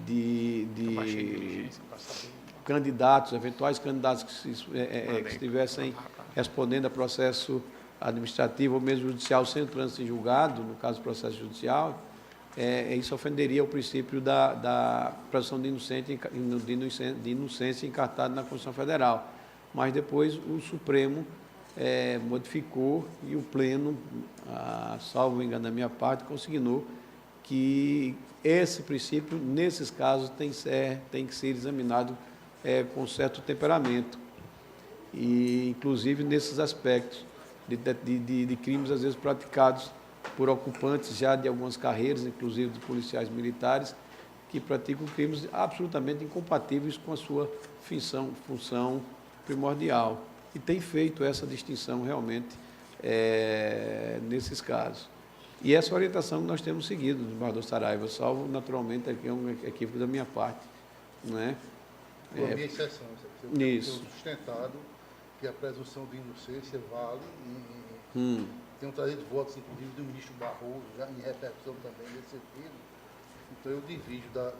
de candidatos, eventuais candidatos que estivessem respondendo a processo administrativo ou mesmo judicial sem trânsito em julgado, no caso do processo judicial, isso ofenderia o princípio da presunção de inocência encartado na Constituição Federal. Mas depois o Supremo modificou e o Pleno, salvo engano da minha parte, consignou que esse princípio, nesses casos, tem que ser examinado com certo temperamento. E, inclusive, nesses aspectos de crimes, às vezes, praticados por ocupantes já de algumas carreiras, inclusive de policiais militares, que praticam crimes absolutamente incompatíveis com a sua função primordial. E tem feito essa distinção, realmente, nesses casos. E essa orientação que nós temos seguido, desembargador Saraiva, salvo, naturalmente, aqui é um equívoco da minha parte. Não é? Por minha exceção, você tem sustentado que a presunção de inocência vale e tenho trazido votos, inclusive, do ministro Barroso, já em repercussão também nesse sentido. Então, eu divido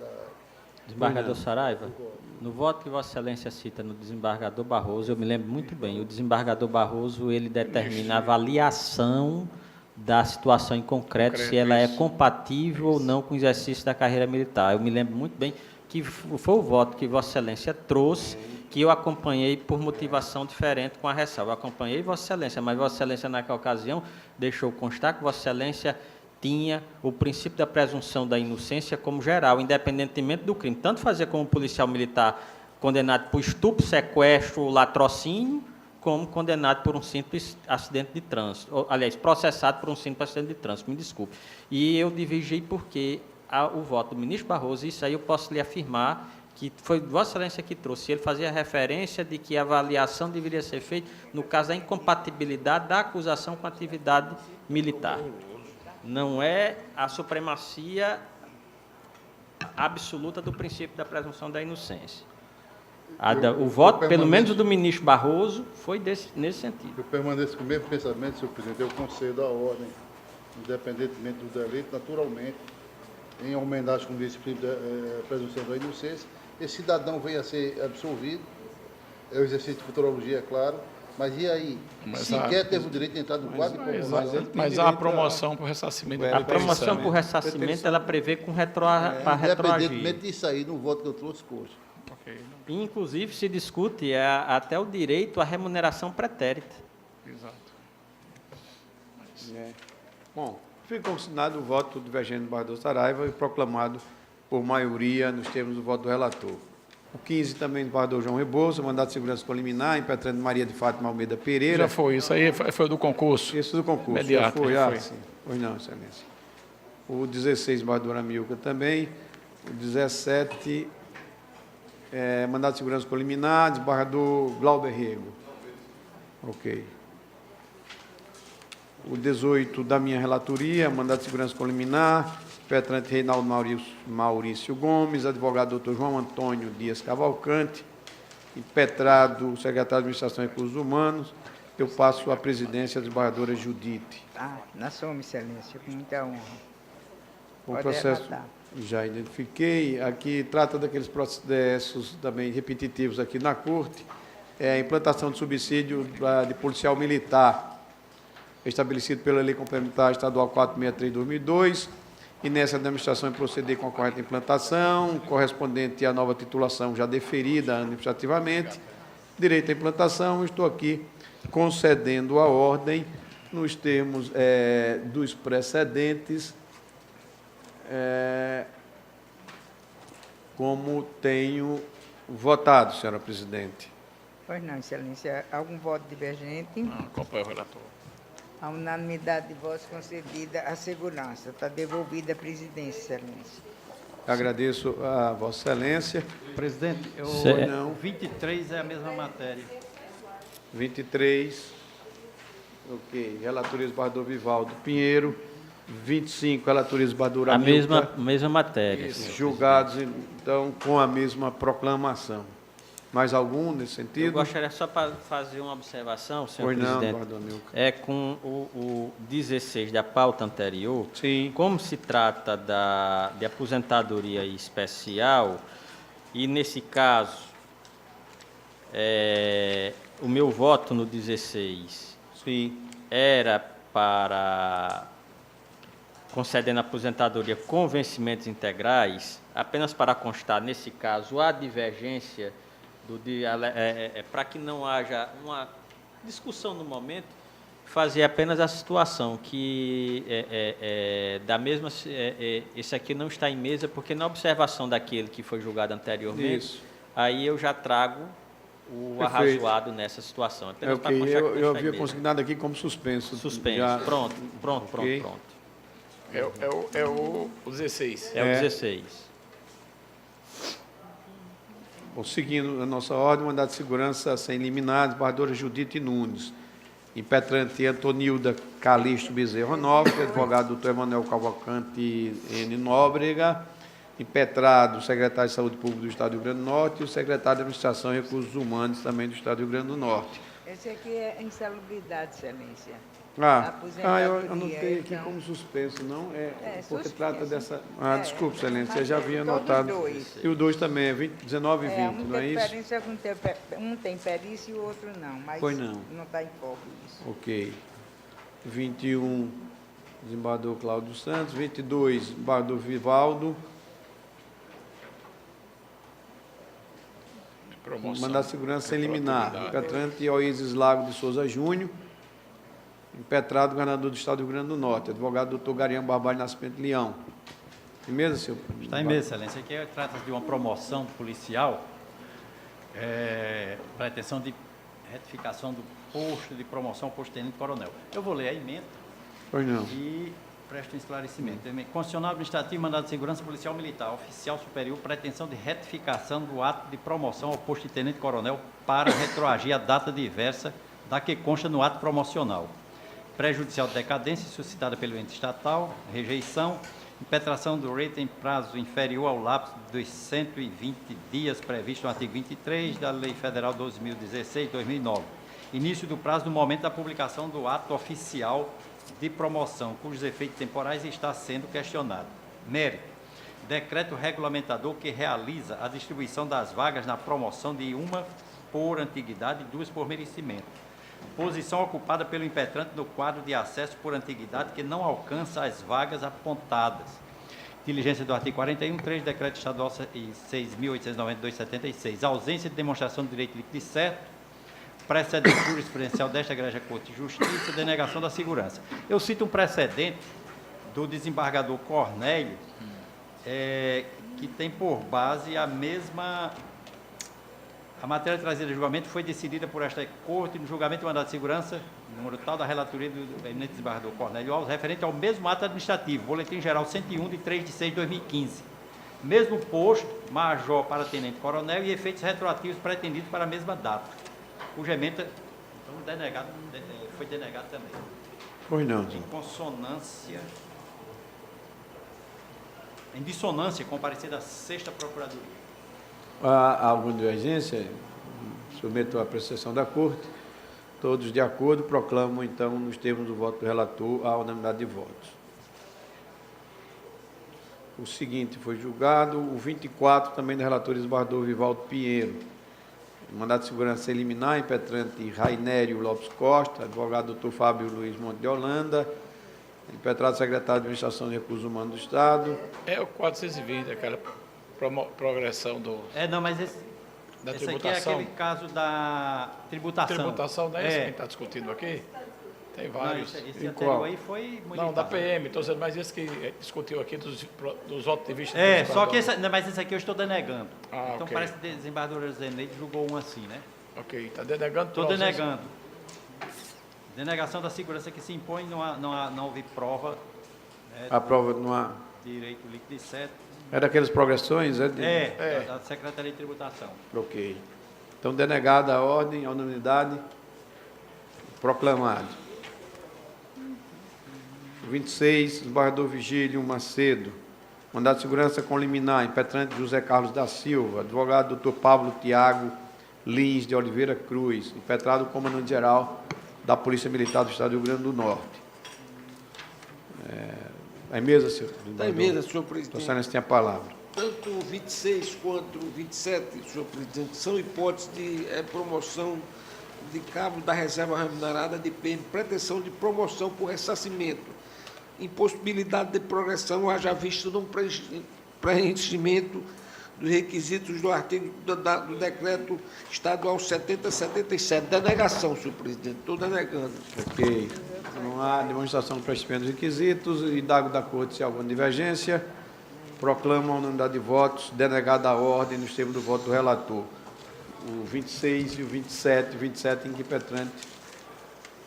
Desembargador Saraiva, no voto que Vossa Excelência cita no desembargador Barroso, eu me lembro muito bem, o desembargador Barroso, ele determina a avaliação da situação em concreto, se ela é compatível ou não com o exercício da carreira militar. Eu me lembro muito bem que foi o voto que Vossa Excelência trouxe, que eu acompanhei por motivação diferente com a ressalva. Eu acompanhei Vossa Excelência, mas Vossa Excelência, naquela ocasião, deixou constar que Vossa Excelência tinha o princípio da presunção da inocência como geral, independentemente do crime. Tanto fazer como policial militar condenado por estupro, sequestro, latrocínio, como condenado por um simples acidente de trânsito. Aliás, processado por um simples acidente de trânsito, me desculpe. E eu divergi porque o voto do ministro Barroso, isso aí eu posso lhe afirmar, que foi Vossa Excelência que trouxe. Ele fazia referência de que a avaliação deveria ser feita no caso da incompatibilidade da acusação com a atividade militar. Não é a supremacia absoluta do princípio da presunção da inocência. O voto, pelo menos do ministro Barroso, foi nesse sentido. Eu permaneço com o mesmo pensamento, senhor presidente. Eu concedo a ordem, independentemente do delito, naturalmente, em homenagem, como disse, à presunção da inocência. Esse cidadão venha a ser absolvido, é o exercício de futurologia, é claro, mas e aí? Sequer teve o direito de entrar no quadro? Mas a promoção por ressarcimento... A promoção por ressarcimento, ela prevê com para retroagir. Independentemente disso aí, no voto que eu trouxe, coxa. Inclusive, se discute até o direito à remuneração pretérita. Exato. Bom, fica consignado o voto divergente do desembargador Saraiva e proclamado por maioria nos termos do voto do relator. O 15 também do desembargador João Rebouça, mandado de segurança proliminar, impetrando Maria de Fátima Almeida Pereira. Já foi, isso aí foi do concurso. Isso do concurso, imediato, já foi. Sim. Pois não, excelência. O 16, desembargador Amilca também. O 17, mandado de segurança preliminar, desembargador Glauber Rego. Ok. O 18, da minha relatoria, mandado de segurança preliminar, impetrante Reinaldo Maurício Gomes, advogado Dr. João Antônio Dias Cavalcante, impetrado secretário de Administração e Recursos Humanos, eu passo a presidência à desembargadora Judite. Na sua excelência, com muita honra. O Pode processo relatar. já identifiquei. Aqui trata daqueles processos também repetitivos aqui na Corte. É a implantação de subsídio de policial militar, estabelecido pela Lei Complementar Estadual 463/2002, e nessa administração proceder com a correta implantação, correspondente à nova titulação já deferida administrativamente, direito à implantação. Estou aqui concedendo a ordem nos termos dos precedentes, como tenho votado, senhora presidente. Pois não, excelência. Algum voto divergente? Não, acompanho o relator. A unanimidade de votos concedida à segurança. Está devolvida à presidência, excelência. Agradeço a Vossa Excelência. Presidente, não. 23 é a mesma matéria. 23, ok. Relatoria desembargador Vivaldo Pinheiro. 25, relatoria desembargador A mesma matéria. Julgados, então, com a mesma proclamação. Mais algum nesse sentido? Eu gostaria só para fazer uma observação, senhor Pois não, presidente. desembargador Milton. Com o 16 da pauta anterior, sim, como se trata de aposentadoria especial, e nesse caso, o meu voto no 16 sim, era para concedendo aposentadoria com vencimentos integrais, apenas para constar, nesse caso, a divergência para que não haja uma discussão no momento, fazer apenas a situação que da mesma esse aqui não está em mesa, porque na observação daquele que foi julgado anteriormente, isso, aí eu já trago o perfeito, arrazoado nessa situação. Apenas ok, para eu havia consignado aqui como suspenso. Suspenso, já. pronto. Okay. É o 16. É o 16. Bom, seguindo a nossa ordem, mandado de segurança sem liminar, desembargadora Judite Nunes. Impetrante Antonilda Calixto Bezerra Nóbrega, advogado doutor Emanuel Cavalcante N. Nóbrega. Impetrado o secretário de Saúde Pública do Estado do Rio Grande do Norte e o secretário de Administração e Recursos Humanos também do Estado do Rio Grande do Norte. Esse aqui é insalubridade, excelência. Eu anotei aqui como suspenso, não? Porque suspenso. Trata dessa... desculpe, excelência, você já havia anotado. E o 2 também, é 19 e 20, não é isso? Um tem perícia e o outro não, mas pois não está em foco isso. Ok. 21, desembargador Cláudio Santos. 22, desembargador Vivaldo. Mandar segurança sem liminar. Impetrante Oísis Lago de Souza Júnior. Impetrado, governador do Estado do Rio Grande do Norte, advogado doutor Garião Barbalho Nascimento Leão. Em mesa, senhor? Está em mesa, excelência. Aqui trata-se de uma promoção policial, pretensão de retificação do posto de promoção posto-tenente-coronel. Eu vou ler a emenda e presto um esclarecimento. Constitucional administrativo, mandado de segurança policial militar, oficial superior, pretensão de retificação do ato de promoção ao posto de tenente-coronel para retroagir a data diversa da que consta no ato promocional. Prejudicial de decadência suscitada pelo ente estatal, rejeição, impetração do rei em prazo inferior ao lapso dos 120 dias previsto no artigo 23 da Lei Federal 12.016/2009. Início do prazo no momento da publicação do ato oficial de promoção, cujos efeitos temporais está sendo questionado. Mérito. Decreto regulamentador que realiza a distribuição das vagas na promoção de uma por antiguidade e 2 por merecimento. Posição ocupada pelo impetrante no quadro de acesso por antiguidade que não alcança as vagas apontadas. Diligência do artigo 41.3, Decreto Estadual 6.892/76. Ausência de demonstração de direito líquido e certo. Precedente jurisprudencial desta Igreja Corte de Justiça. Denegação da segurança. Eu cito um precedente do desembargador Cornélio, que tem por base a mesma... A matéria trazida a julgamento foi decidida por esta Corte no julgamento de mandado de segurança, número tal da relatoria do eminente desembargador Cornélio Alves, referente ao mesmo ato administrativo, Boletim Geral 101, de 3 de 6 de 2015. Mesmo posto, major para tenente-coronel e efeitos retroativos pretendidos para a mesma data. Cuja emenda, então, foi denegado também. Pois não. Em dissonância com o parecer da 6ª Procuradoria. Há alguma divergência? Submeto à apreciação da Corte. Todos de acordo, proclamam, então, nos termos do voto do relator, a unanimidade de votos. O seguinte foi julgado, o 24, também do relator desembargador Vivaldo Pinheiro. Mandado de segurança eliminar, impetrante Rainério Lopes Costa, advogado Dr. Fábio Luiz Monte de Holanda, impetrado secretário de Administração de Recursos Humanos do Estado. É o 420, aquela progressão do... Não, mas da esse tributação. aqui é aquele caso da tributação. Tributação, não é esse que está discutindo aqui? Tem vários. Não, esse anterior aí foi muito. Não, da PM, estou dizendo, mas esse que discutiu aqui dos votos de vista. Só que mas esse aqui eu estou denegando. Então ok. parece que a desembargadora Zeneide julgou um assim, né? Ok, está denegando. Estou denegando. Denegação da segurança que se impõe, não houve prova. Né, A prova não há. Direito líquido e certo. É daquelas progressões? Da Secretaria de Tributação. Ok. Então, denegada a ordem, a unanimidade, proclamado. 26, desembargador Vigílio Macedo. Mandado de segurança com liminar, impetrante José Carlos da Silva, advogado Dr. Pablo Tiago Lins de Oliveira Cruz, impetrado comandante-geral da Polícia Militar do Estado do Rio Grande do Norte. Está em mesa, senhor? Está em mesa, senhor presidente. Então, senhor, tem a palavra. Tanto o 26 quanto o 27, senhor presidente, são hipóteses de promoção de cabo da reserva remunerada de PM, pretensão de promoção por ressarcimento, impossibilidade de progressão, haja visto no preenchimento dos requisitos do artigo do decreto estadual 7077. Denegação, senhor presidente, estou denegando. Ok. Não há demonstração de preenchimento dos requisitos, indago da Corte se há alguma divergência, proclamo a unanimidade de votos, denegada a ordem nos termos do voto do relator. O 26 e o 27, impetrante.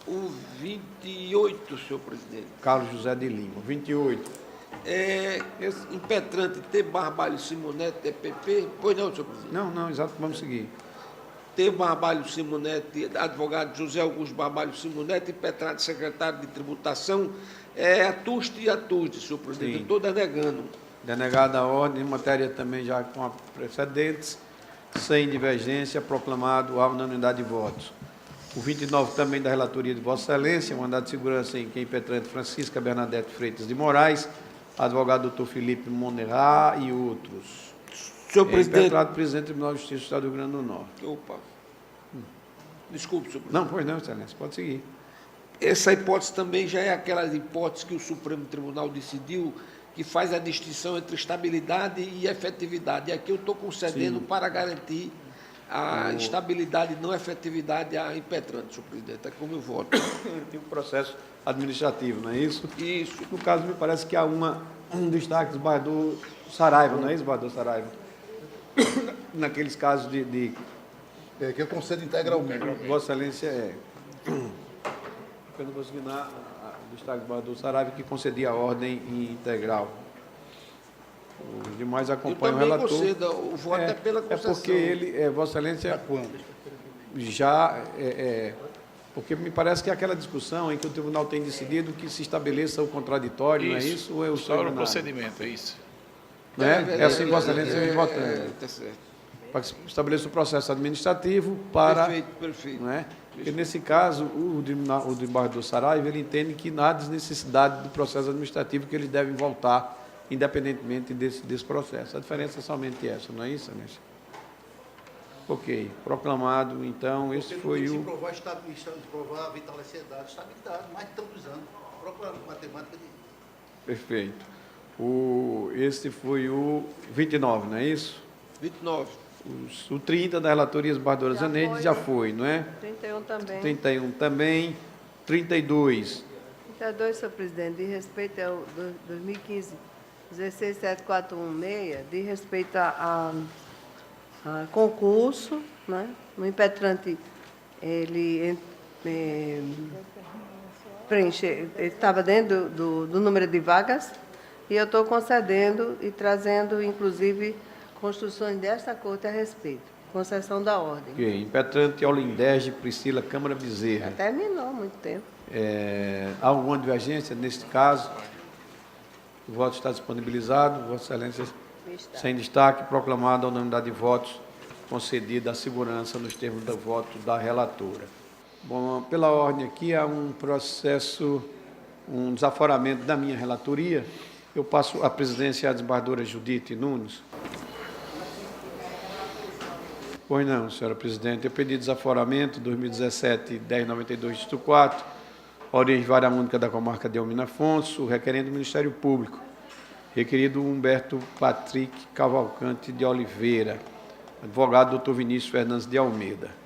O 28, senhor presidente. Carlos José de Lima. 28. Impetrante T. Barbalho Simonete, TPP. Pois não, senhor presidente. Não, exato, vamos seguir. T. Barbalho Simonete, advogado José Augusto Barbalho Simonete, impetrante secretário de Tributação, Atuste e Atuste, senhor presidente. Eu estou denegando. Denegada a ordem, matéria também já com precedentes, sem divergência, proclamado a unanimidade de votos. O 29 também da relatoria de Vossa Excelência, mandado de segurança em quem impetrante Francisca Bernadette Freitas de Moraes, advogado Dr. Felipe Monerá e outros. Senhor presidente. Impetrado presidente do Tribunal de Justiça do Estado do Rio Grande do Norte. Opa. Desculpe, senhor presidente. Não, pois não, Excelência, pode seguir. Essa hipótese também já é aquela hipótese que o Supremo Tribunal decidiu, que faz a distinção entre estabilidade e efetividade. E aqui eu estou concedendo para garantir a estabilidade e não efetividade à impetrante, senhor presidente. É como eu voto. Tem um processo administrativo, não é isso? Isso. No caso, me parece que há um destaque do desembargador Saraiva, não é isso, desembargador Saraiva? Naqueles casos que eu concedo integralmente. Vossa Excelência eu não consegui dar o destaque do desembargador Saraiva, que concedia a ordem integral. Os demais acompanham o relator. Eu também concedo, o voto é pela concessão. É porque ele, Vossa Excelência, já... porque me parece que é aquela discussão em que o tribunal tem decidido que se estabeleça o contraditório, não é isso? Ou é o o procedimento, é isso. Não é? É assim, Vossa Excelência, votando. Está certo. Para que se estabeleça o processo administrativo para... Perfeito. Não é? Porque, nesse caso, o desembargador Saraiva, ele entende que não há desnecessidade do processo administrativo, que eles devem voltar independentemente desse processo. A diferença é somente essa, não é isso, Excelência? Ok. Proclamado, então, esse foi o... provar a vitaliciedade, estabilidade, mais de tantos anos. Procurando matemática de... Perfeito. Esse foi o 29, não é isso? 29. O 30 da relatoria desembargadora Zaneide já foi, não é? 31 também. 31 também. 32. 32, senhor presidente, de respeito ao 2015 16746, de respeito a concurso, né? O impetrante, ele estava dentro do número de vagas, e eu estou concedendo e trazendo, inclusive, construções desta corte a respeito. Concessão da ordem. Ok. Impetrante Olindege Priscila Câmara Bezerra. Já terminou há muito tempo. Há alguma divergência neste caso? O voto está disponibilizado. Vossa Excelência, sem destaque, proclamada a unanimidade de votos concedida à segurança nos termos do voto da relatora. Bom, pela ordem aqui, há um processo, um desaforamento da minha relatoria. Eu passo a presidência à desembargadora Judite Nunes. Pois não, senhora presidente. Eu pedi desaforamento 2017-1092, Distrito 4, origem vara única da comarca de Almina Afonso, requerendo do Ministério Público. Requerido Humberto Patrick Cavalcante de Oliveira, advogado doutor Vinícius Fernandes de Almeida.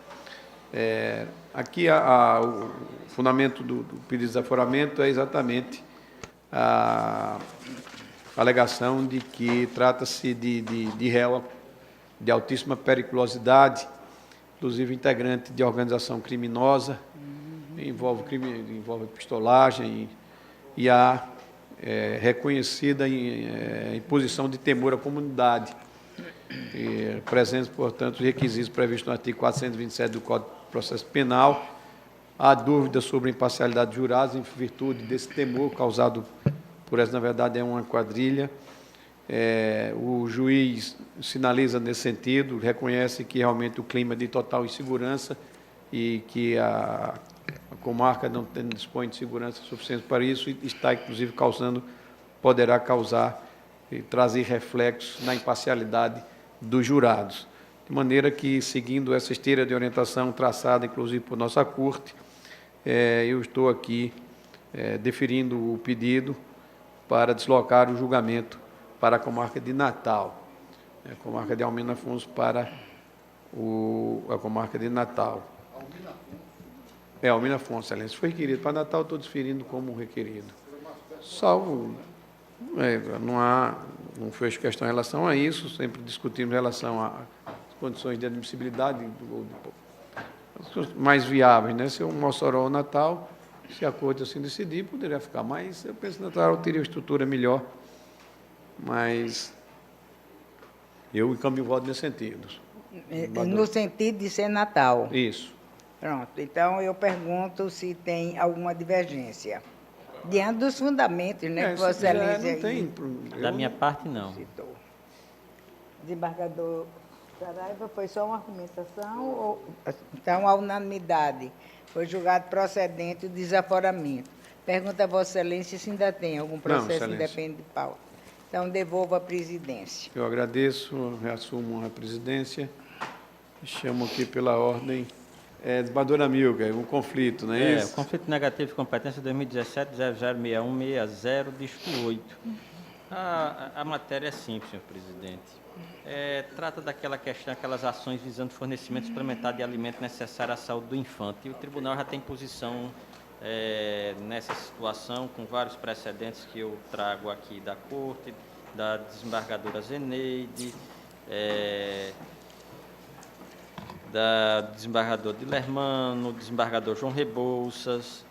Aqui o fundamento do pedido de desaforamento é exatamente a alegação de que trata-se de réu de altíssima periculosidade, inclusive integrante de organização criminosa, envolve pistolagem e há reconhecida em posição de temor à comunidade. Presentes, portanto, os requisitos previstos no artigo 427 do Código de Processo Penal. Há dúvida sobre a imparcialidade de jurados em virtude desse temor causado por essa, na verdade, é uma quadrilha. O juiz sinaliza nesse sentido, reconhece que realmente o clima é de total insegurança e que a comarca não dispõe de segurança suficiente para isso e está, inclusive, poderá causar e trazer reflexos na imparcialidade dos jurados. De maneira que, seguindo essa esteira de orientação traçada, inclusive, por nossa Corte, eu estou aqui deferindo o pedido para deslocar o julgamento para a comarca de Natal, a comarca de Almina Afonso para a comarca de Natal. Almina Afonso, excelência. Foi requerido para Natal, estou desferindo como requerido. Salvo, não fez questão em relação a isso, sempre discutimos em relação às condições de admissibilidade mais viáveis, né? Se o Mossoró ou Natal, se a Corte assim decidir, poderia ficar, mas eu penso que Natal teria uma estrutura melhor, mas eu encaminho o voto nesse sentido. No sentido de ser Natal? Isso. Pronto, então eu pergunto se tem alguma divergência. Diante dos fundamentos, né, que Vossa Excelência... Não tem, da minha parte, não. Citou. Desembargador Saraiva, foi só uma argumentação? Então, a unanimidade foi julgado procedente o desaforamento. Pergunta a Vossa Excelência se ainda tem algum processo independente de pauta. Então, devolvo a presidência. Eu agradeço, reassumo a presidência. Chamo aqui pela ordem. Desembargadora Milga, um conflito, não é isso? O conflito negativo de competência 2017-006160, Distrito 8. A matéria é simples, senhor presidente. Trata daquela questão, aquelas ações visando fornecimento suplementar de alimento necessário à saúde do infante. E o tribunal já tem posição nessa situação, com vários precedentes que eu trago aqui da Corte, da desembargadora Zeneide, da desembargador Dilermano, desembargador João Rebouças,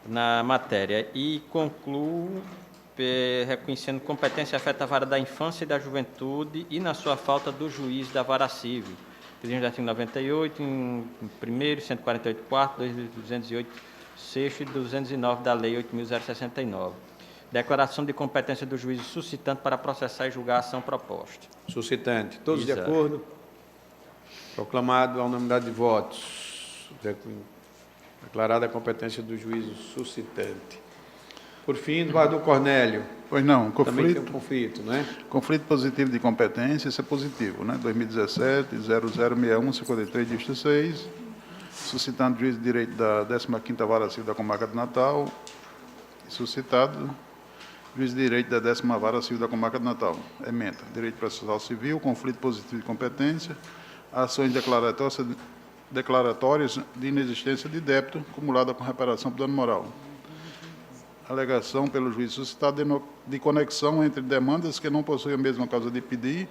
na matéria. E concluo reconhecendo competência afeta a vara da infância e da juventude e, na sua falta, do juiz da vara civil. Presidente do artigo 98, em 1º, 148, 4, 208, 6 e 209 da Lei 8.069. Declaração de competência do juiz suscitante para processar e julgar a ação proposta. Suscitante. Todos de acordo? Proclamado a unanimidade de votos. Declarada a competência do juízo suscitante. Por fim, desembargador Cornélio. Pois não, também tem um conflito, não é? Conflito positivo de competência, isso é positivo, né? 2017-006153, Distrito 6, suscitando juiz de direito da 15ª Vara Civil da Comarca de Natal, suscitado juiz de direito da 10ª Vara Civil da Comarca de Natal. Ementa, direito processual civil, conflito positivo de competência, ações declaratórias de inexistência de débito acumulada com reparação por dano moral. Alegação pelo juiz suscitado de conexão entre demandas que não possuem a mesma causa de pedir.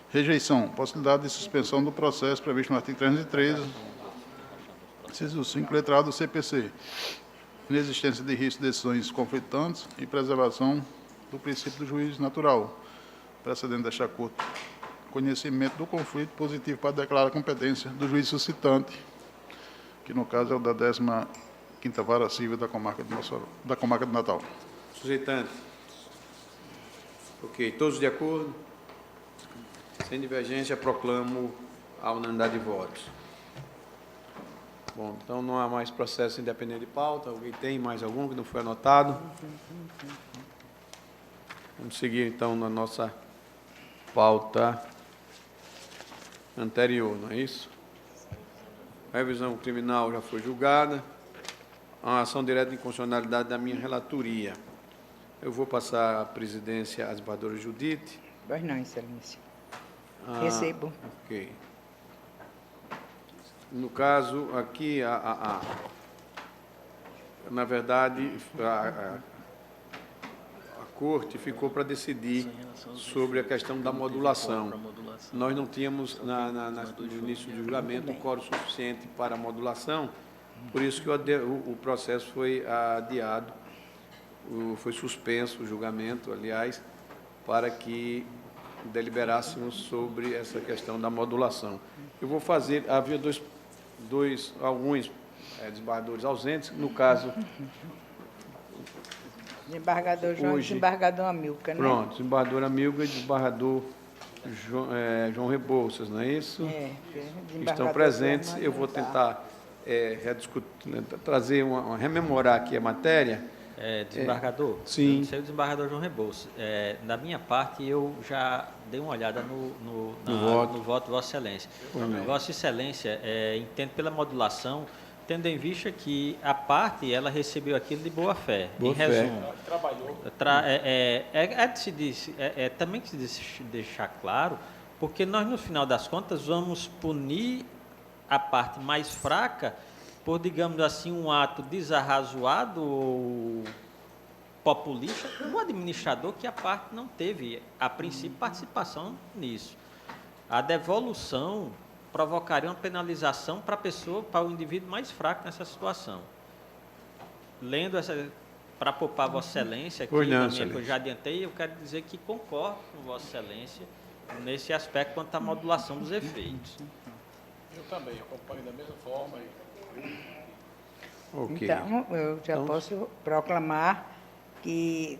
Rejeição, possibilidade de suspensão do processo previsto no artigo 313, inciso 5, letrado CPC. Inexistência de risco de decisões conflitantes e preservação do princípio do juiz natural. Precedente desta Corte. Conhecimento do conflito positivo para declarar a competência do juiz suscitante, que no caso é o da 15ª Vara Civil da Comarca de Mossoró, da Comarca de Natal. Suscitante. Ok, todos de acordo? Sem divergência, proclamo a unanimidade de votos. Bom, então não há mais processo independente de pauta. Alguém tem mais algum que não foi anotado? Vamos seguir, então, na nossa pauta anterior, não é isso? A revisão criminal já foi julgada. A ação direta de inconstitucionalidade da minha relatoria. Eu vou passar a presidência à desembargadora Judite. Pois não, excelência. Recebo. Ok. No caso, aqui, na verdade, a Corte ficou para decidir sobre a questão da modulação. Nós não tínhamos, no início do julgamento, quórum suficiente para a modulação, por isso que o processo foi adiado, foi suspenso o julgamento, aliás, para que deliberássemos sobre essa questão da modulação. Eu vou fazer, havia alguns desembargadores ausentes, no caso... Desembargador João e desembargador Amilcar, né? Pronto, desembargador Amilcar e desembargador João Rebouças, não é isso? Estão presentes. Eu vou tentar rememorar aqui a matéria. Desembargador? Sim. Eu sei o desembargador João Rebouças. Da minha parte, eu já dei uma olhada no voto de Vossa Excelência. Vossa Excelência entende pela modulação, tendo em vista que a parte ela recebeu aquilo de boa fé. Em resumo, também que se deixar claro, porque nós no final das contas vamos punir a parte mais fraca por, digamos assim, um ato desarrazoado ou populista do administrador, que a parte não teve a princípio participação nisso. A devolução provocaria uma penalização para a pessoa, para o indivíduo mais fraco nessa situação. Lendo essa, para poupar Vossa Excelência, aqui, que eu já adiantei, eu quero dizer que concordo com Vossa Excelência nesse aspecto quanto à modulação dos efeitos. Eu também acompanho da mesma forma. Okay. Então, eu já posso proclamar que...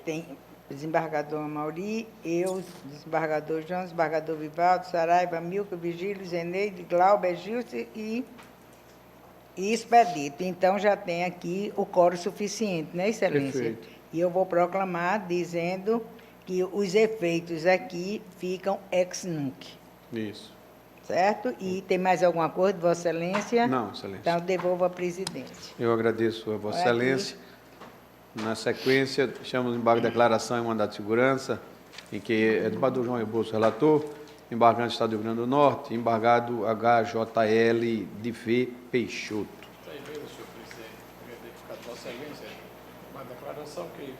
tem desembargador Amauri, eu, desembargador João, desembargador Vivaldo, Saraiva, Amilcar, Vigílio, Zeneide, Glauber, Gilson e Expedito. Então, já tem aqui o quórum suficiente, né, Excelência? Perfeito. E eu vou proclamar dizendo que os efeitos aqui ficam ex nunc. Isso. Certo? E tem mais alguma coisa, Vossa Excelência? Não, Excelência. Então, devolvo a presidência. Eu agradeço a Vossa Excelência. Na sequência, chamamos o embargo de declaração e mandado de segurança, em que é desembargador João Rebouças, relator, embargado do Estado do Rio Grande do Norte, embargado HJL de V. Peixoto. Está em vez, senhor presidente, verificado Vossa Excelência, uma declaração que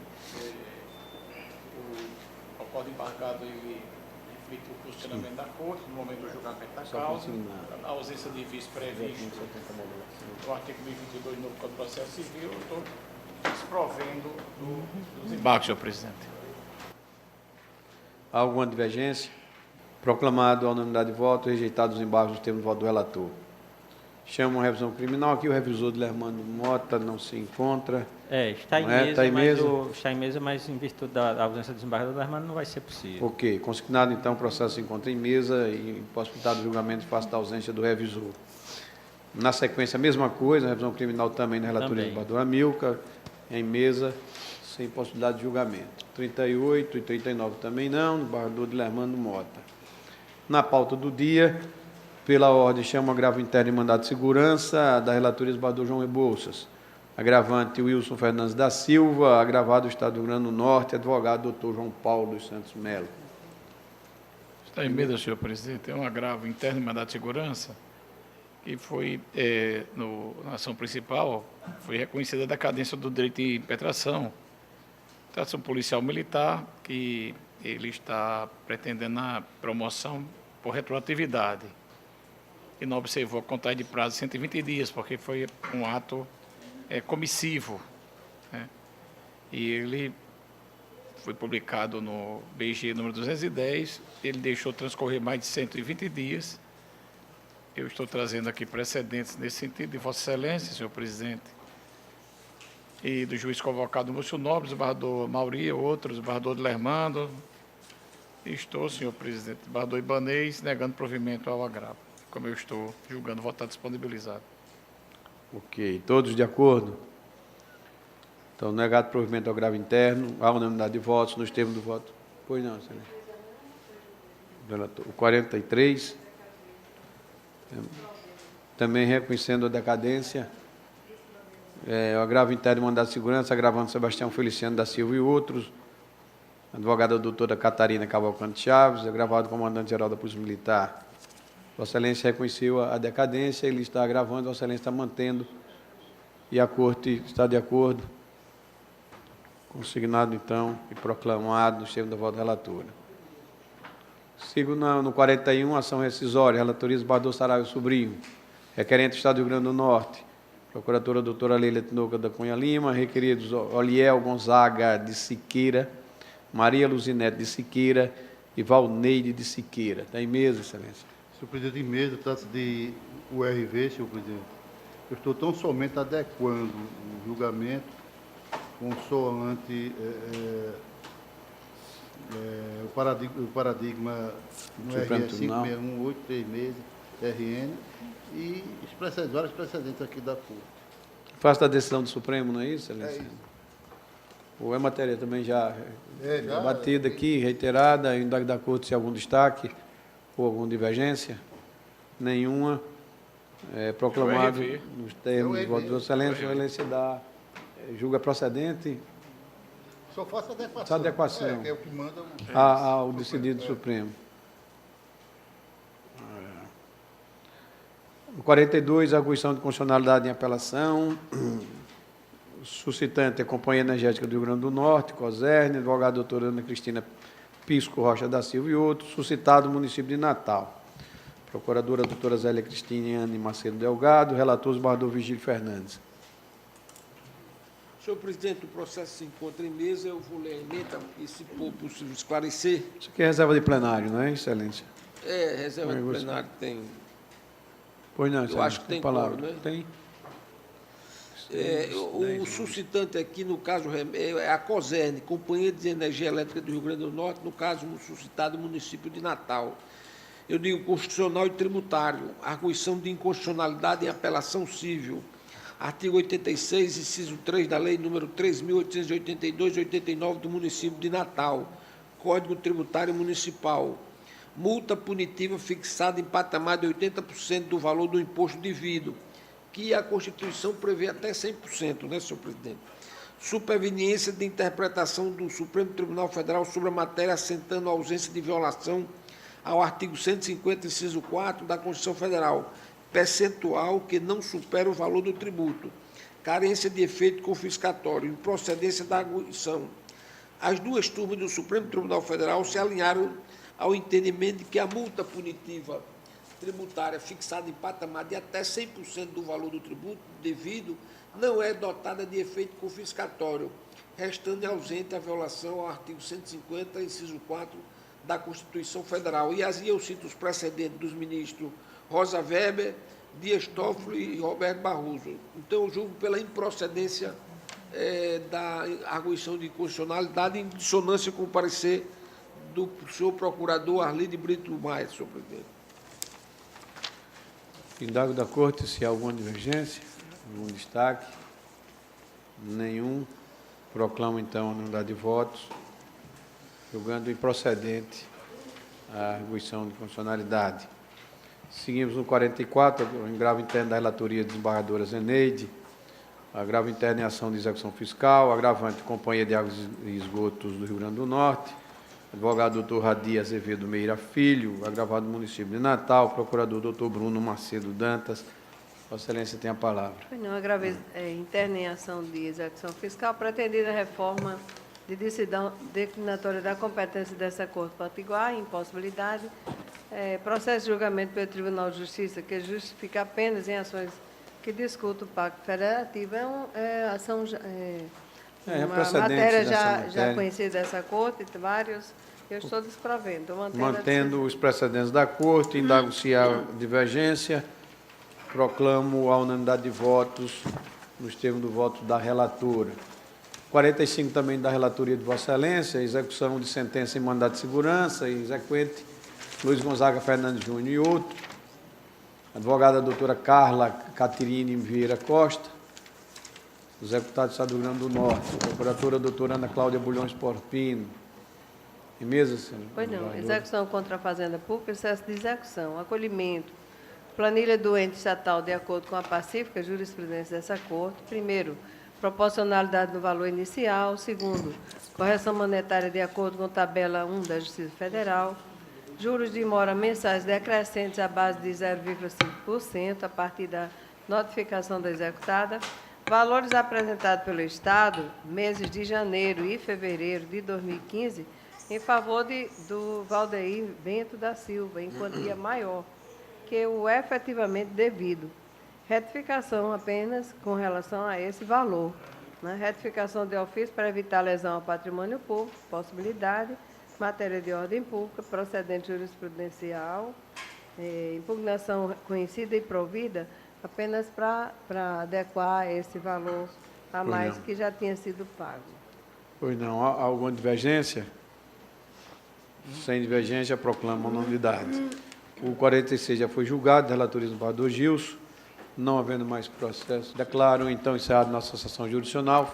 o acordo embargado ele reflete o posicionamento da Corte no momento do julgamento da causa, a ausência de vício previsto no artigo 1022 do novo Código de Processo Civil. Eu estou desprovendo dos embargos, senhor presidente. Há alguma divergência? Proclamado a unanimidade de voto, rejeitado os embargos dos termos de voto do relator. Chamo a revisão criminal. Aqui o revisor de Lermando Mota não se encontra. Está em mesa, está em mesa? Está em mesa, mas em virtude da ausência do desembargador Lermando não vai ser possível. Ok. Consignado, então, o processo se encontra em mesa e possibilitado o julgamento face da ausência do revisor. Na sequência, a mesma coisa, a revisão criminal também na relatoria do desembargador Amilcar, em mesa, sem possibilidade de julgamento. 38 e 39 também não, desembargador de Lermando Mota. Na pauta do dia, pela ordem, chamo agravo interno e mandado de segurança da relatoria do desembargador João Rebouças. Agravante Wilson Fernandes da Silva, agravado do Estado do Rio Grande do Norte, advogado doutor João Paulo dos Santos Melo. Está em mesa, senhor presidente. É um agravo interno e mandado de segurança que foi, na ação principal, foi reconhecida a decadência do direito de impetração. Trata-se de um policial militar que ele está pretendendo a promoção por retroatividade. E não observou a contagem de prazo de 120 dias, porque foi um ato comissivo, né? E ele foi publicado no BG número 210, ele deixou transcorrer mais de 120 dias. Eu estou trazendo aqui precedentes nesse sentido de Vossa Excelência, senhor presidente, e do juiz convocado Múcio Nobre, desembargador Mauri, outros, desembargador de Lermando. Estou, senhor presidente, desembargador Ibanez, negando provimento ao agravo, como eu estou julgando votar disponibilizado. Ok. Todos de acordo? Então, negado provimento ao gravo interno, à unanimidade de votos, nos termos do voto. Pois não, excelência. Relator. O 43, também reconhecendo a decadência, o agravo interno de mandado de segurança, agravando Sebastião Feliciano da Silva e outros, advogada doutora Catarina Cavalcante Chaves, agravado comandante-geral da Polícia Militar. Vossa Excelência reconheceu a decadência, ele está agravando, Vossa Excelência está mantendo, e a Corte está de acordo. Consignado, então, e proclamado no termo da voto da relatora. Sigo no 41, ação rescisória, relatoria Esbardou Saraiva Sobrinho, requerente Estado do Rio Grande do Norte, procuradora doutora Leila Tinoca da Cunha Lima, requeridos Oliel Gonzaga de Siqueira, Maria Luzinete de Siqueira e Valneide de Siqueira. Está em mesa, Excelência. Senhor presidente, em mesa, trata-se de URV, senhor presidente. Eu estou tão somente adequando o julgamento consoante o paradigma no RS 561836 RN e vários precedentes aqui da Corte. Faço da decisão do Supremo, não é isso, Excelência? Ou é matéria também já debatida aqui, reiterada, ainda da Corte se há algum destaque ou alguma divergência? Nenhuma. Proclamado nos termos do voto de Vossa Excelência, a Excelência julga procedente. Só faço adequação. Só adequação. Que é o que manda ao decidido do Supremo. O 42, arguição de constitucionalidade em apelação. O suscitante é a Companhia Energética do Rio Grande do Norte, COSERN, advogada doutora Ana Cristina Pisco Rocha da Silva e outros, suscitado no município de Natal. Procuradora doutora Zélia Cristiane Macedo Delgado, relator Esbardou Vigílio Fernandes. Senhor presidente, o processo se encontra em mesa, eu vou ler a emenda e, se for possível, esclarecer. Isso aqui é reserva de plenário, não é, Excelência? Reserva de plenário tem. Pois não, eu acho que tem palavra, coro, né? Tem. O suscitante aqui, no caso, é a COSERN, Companhia de Energia Elétrica do Rio Grande do Norte, no caso, suscitado município de Natal. Eu digo constitucional e tributário, arguição de inconstitucionalidade em apelação civil. Artigo 86, inciso 3 da Lei número 3.882 de 89 do município de Natal, Código Tributário Municipal. Multa punitiva fixada em patamar de 80% do valor do imposto devido, que a Constituição prevê até 100%, né, senhor presidente? Superveniência de interpretação do Supremo Tribunal Federal sobre a matéria assentando a ausência de violação ao artigo 150, inciso 4 da Constituição Federal, percentual que não supera o valor do tributo, carência de efeito confiscatório, improcedência da arguição. As duas turmas do Supremo Tribunal Federal se alinharam ao entendimento de que a multa punitiva tributária fixada em patamar de até 100% do valor do tributo devido não é dotada de efeito confiscatório, restando ausente a violação ao artigo 150, inciso 4 da Constituição Federal. E assim eu cito os precedentes dos ministros Rosa Weber, Dias Toffoli e Roberto Barroso. Então, eu julgo pela improcedência da arguição de inconstitucionalidade em dissonância com o parecer do senhor procurador Arlindo Brito Maia, senhor presidente. Indago da Corte se há alguma divergência, algum destaque. Nenhum. Proclamo, então, a nulidade de votos, julgando improcedente a arguição de constitucionalidade. Seguimos no 44, o agravo interno da relatoria de desembargadora Zeneide, agravo interno em ação de execução fiscal, agravante Companhia de Águas e Esgotos do Rio Grande do Norte, advogado doutor Radi Azevedo Meira Filho, agravado do município de Natal, procurador doutor Bruno Macedo Dantas. Vossa Excelência tem a palavra. Não, agravo interno em ação de execução fiscal, pretendida reforma de decisão declinatória da competência dessa Corte Potiguar, impossibilidade, processo de julgamento pelo Tribunal de Justiça que justifica apenas em ações que discutem o Pacto Federativo, ação, uma matéria já conhecida dessa Corte, vários, eu estou desprovendo. Mantendo os precedentes da Corte, indago se há divergência, proclamo a unanimidade de votos nos termos do voto da relatora. 45 também da relatoria de Vossa Excelência, execução de sentença em mandado de segurança, exequente Luiz Gonzaga Fernandes Júnior e outro. advogada doutora Carla Caterine Vieira Costa, executado do Estado do Rio Grande do Norte, procuradora doutora Ana Cláudia Bulhões Porpino. Em mesa, senhora? Pois não. Execução contra a Fazenda Pública, excesso de execução, acolhimento, planilha do ente estatal de acordo com a pacífica jurisprudência dessa Corte. Primeiro, proporcionalidade do valor inicial. Segundo, correção monetária de acordo com tabela 1 da Justiça Federal. Juros de mora mensais decrescentes à base de 0,5% a partir da notificação da executada. Valores apresentados pelo Estado, meses de janeiro e fevereiro de 2015, em favor do Valdeir Bento da Silva, em quantia maior que o efetivamente devido. Retificação apenas com relação a esse valor. Né? Retificação de ofício para evitar lesão ao patrimônio público, possibilidade, matéria de ordem pública, procedente jurisprudencial, impugnação conhecida e provida, apenas para adequar esse valor a mais que já tinha sido pago. Pois não. Há alguma divergência? Sem divergência, proclama a nulidade. O 46 já foi julgado, relatoria do desembargador Gilson. Não havendo mais processo, declaro então encerrado nossa sessão jurisdicional.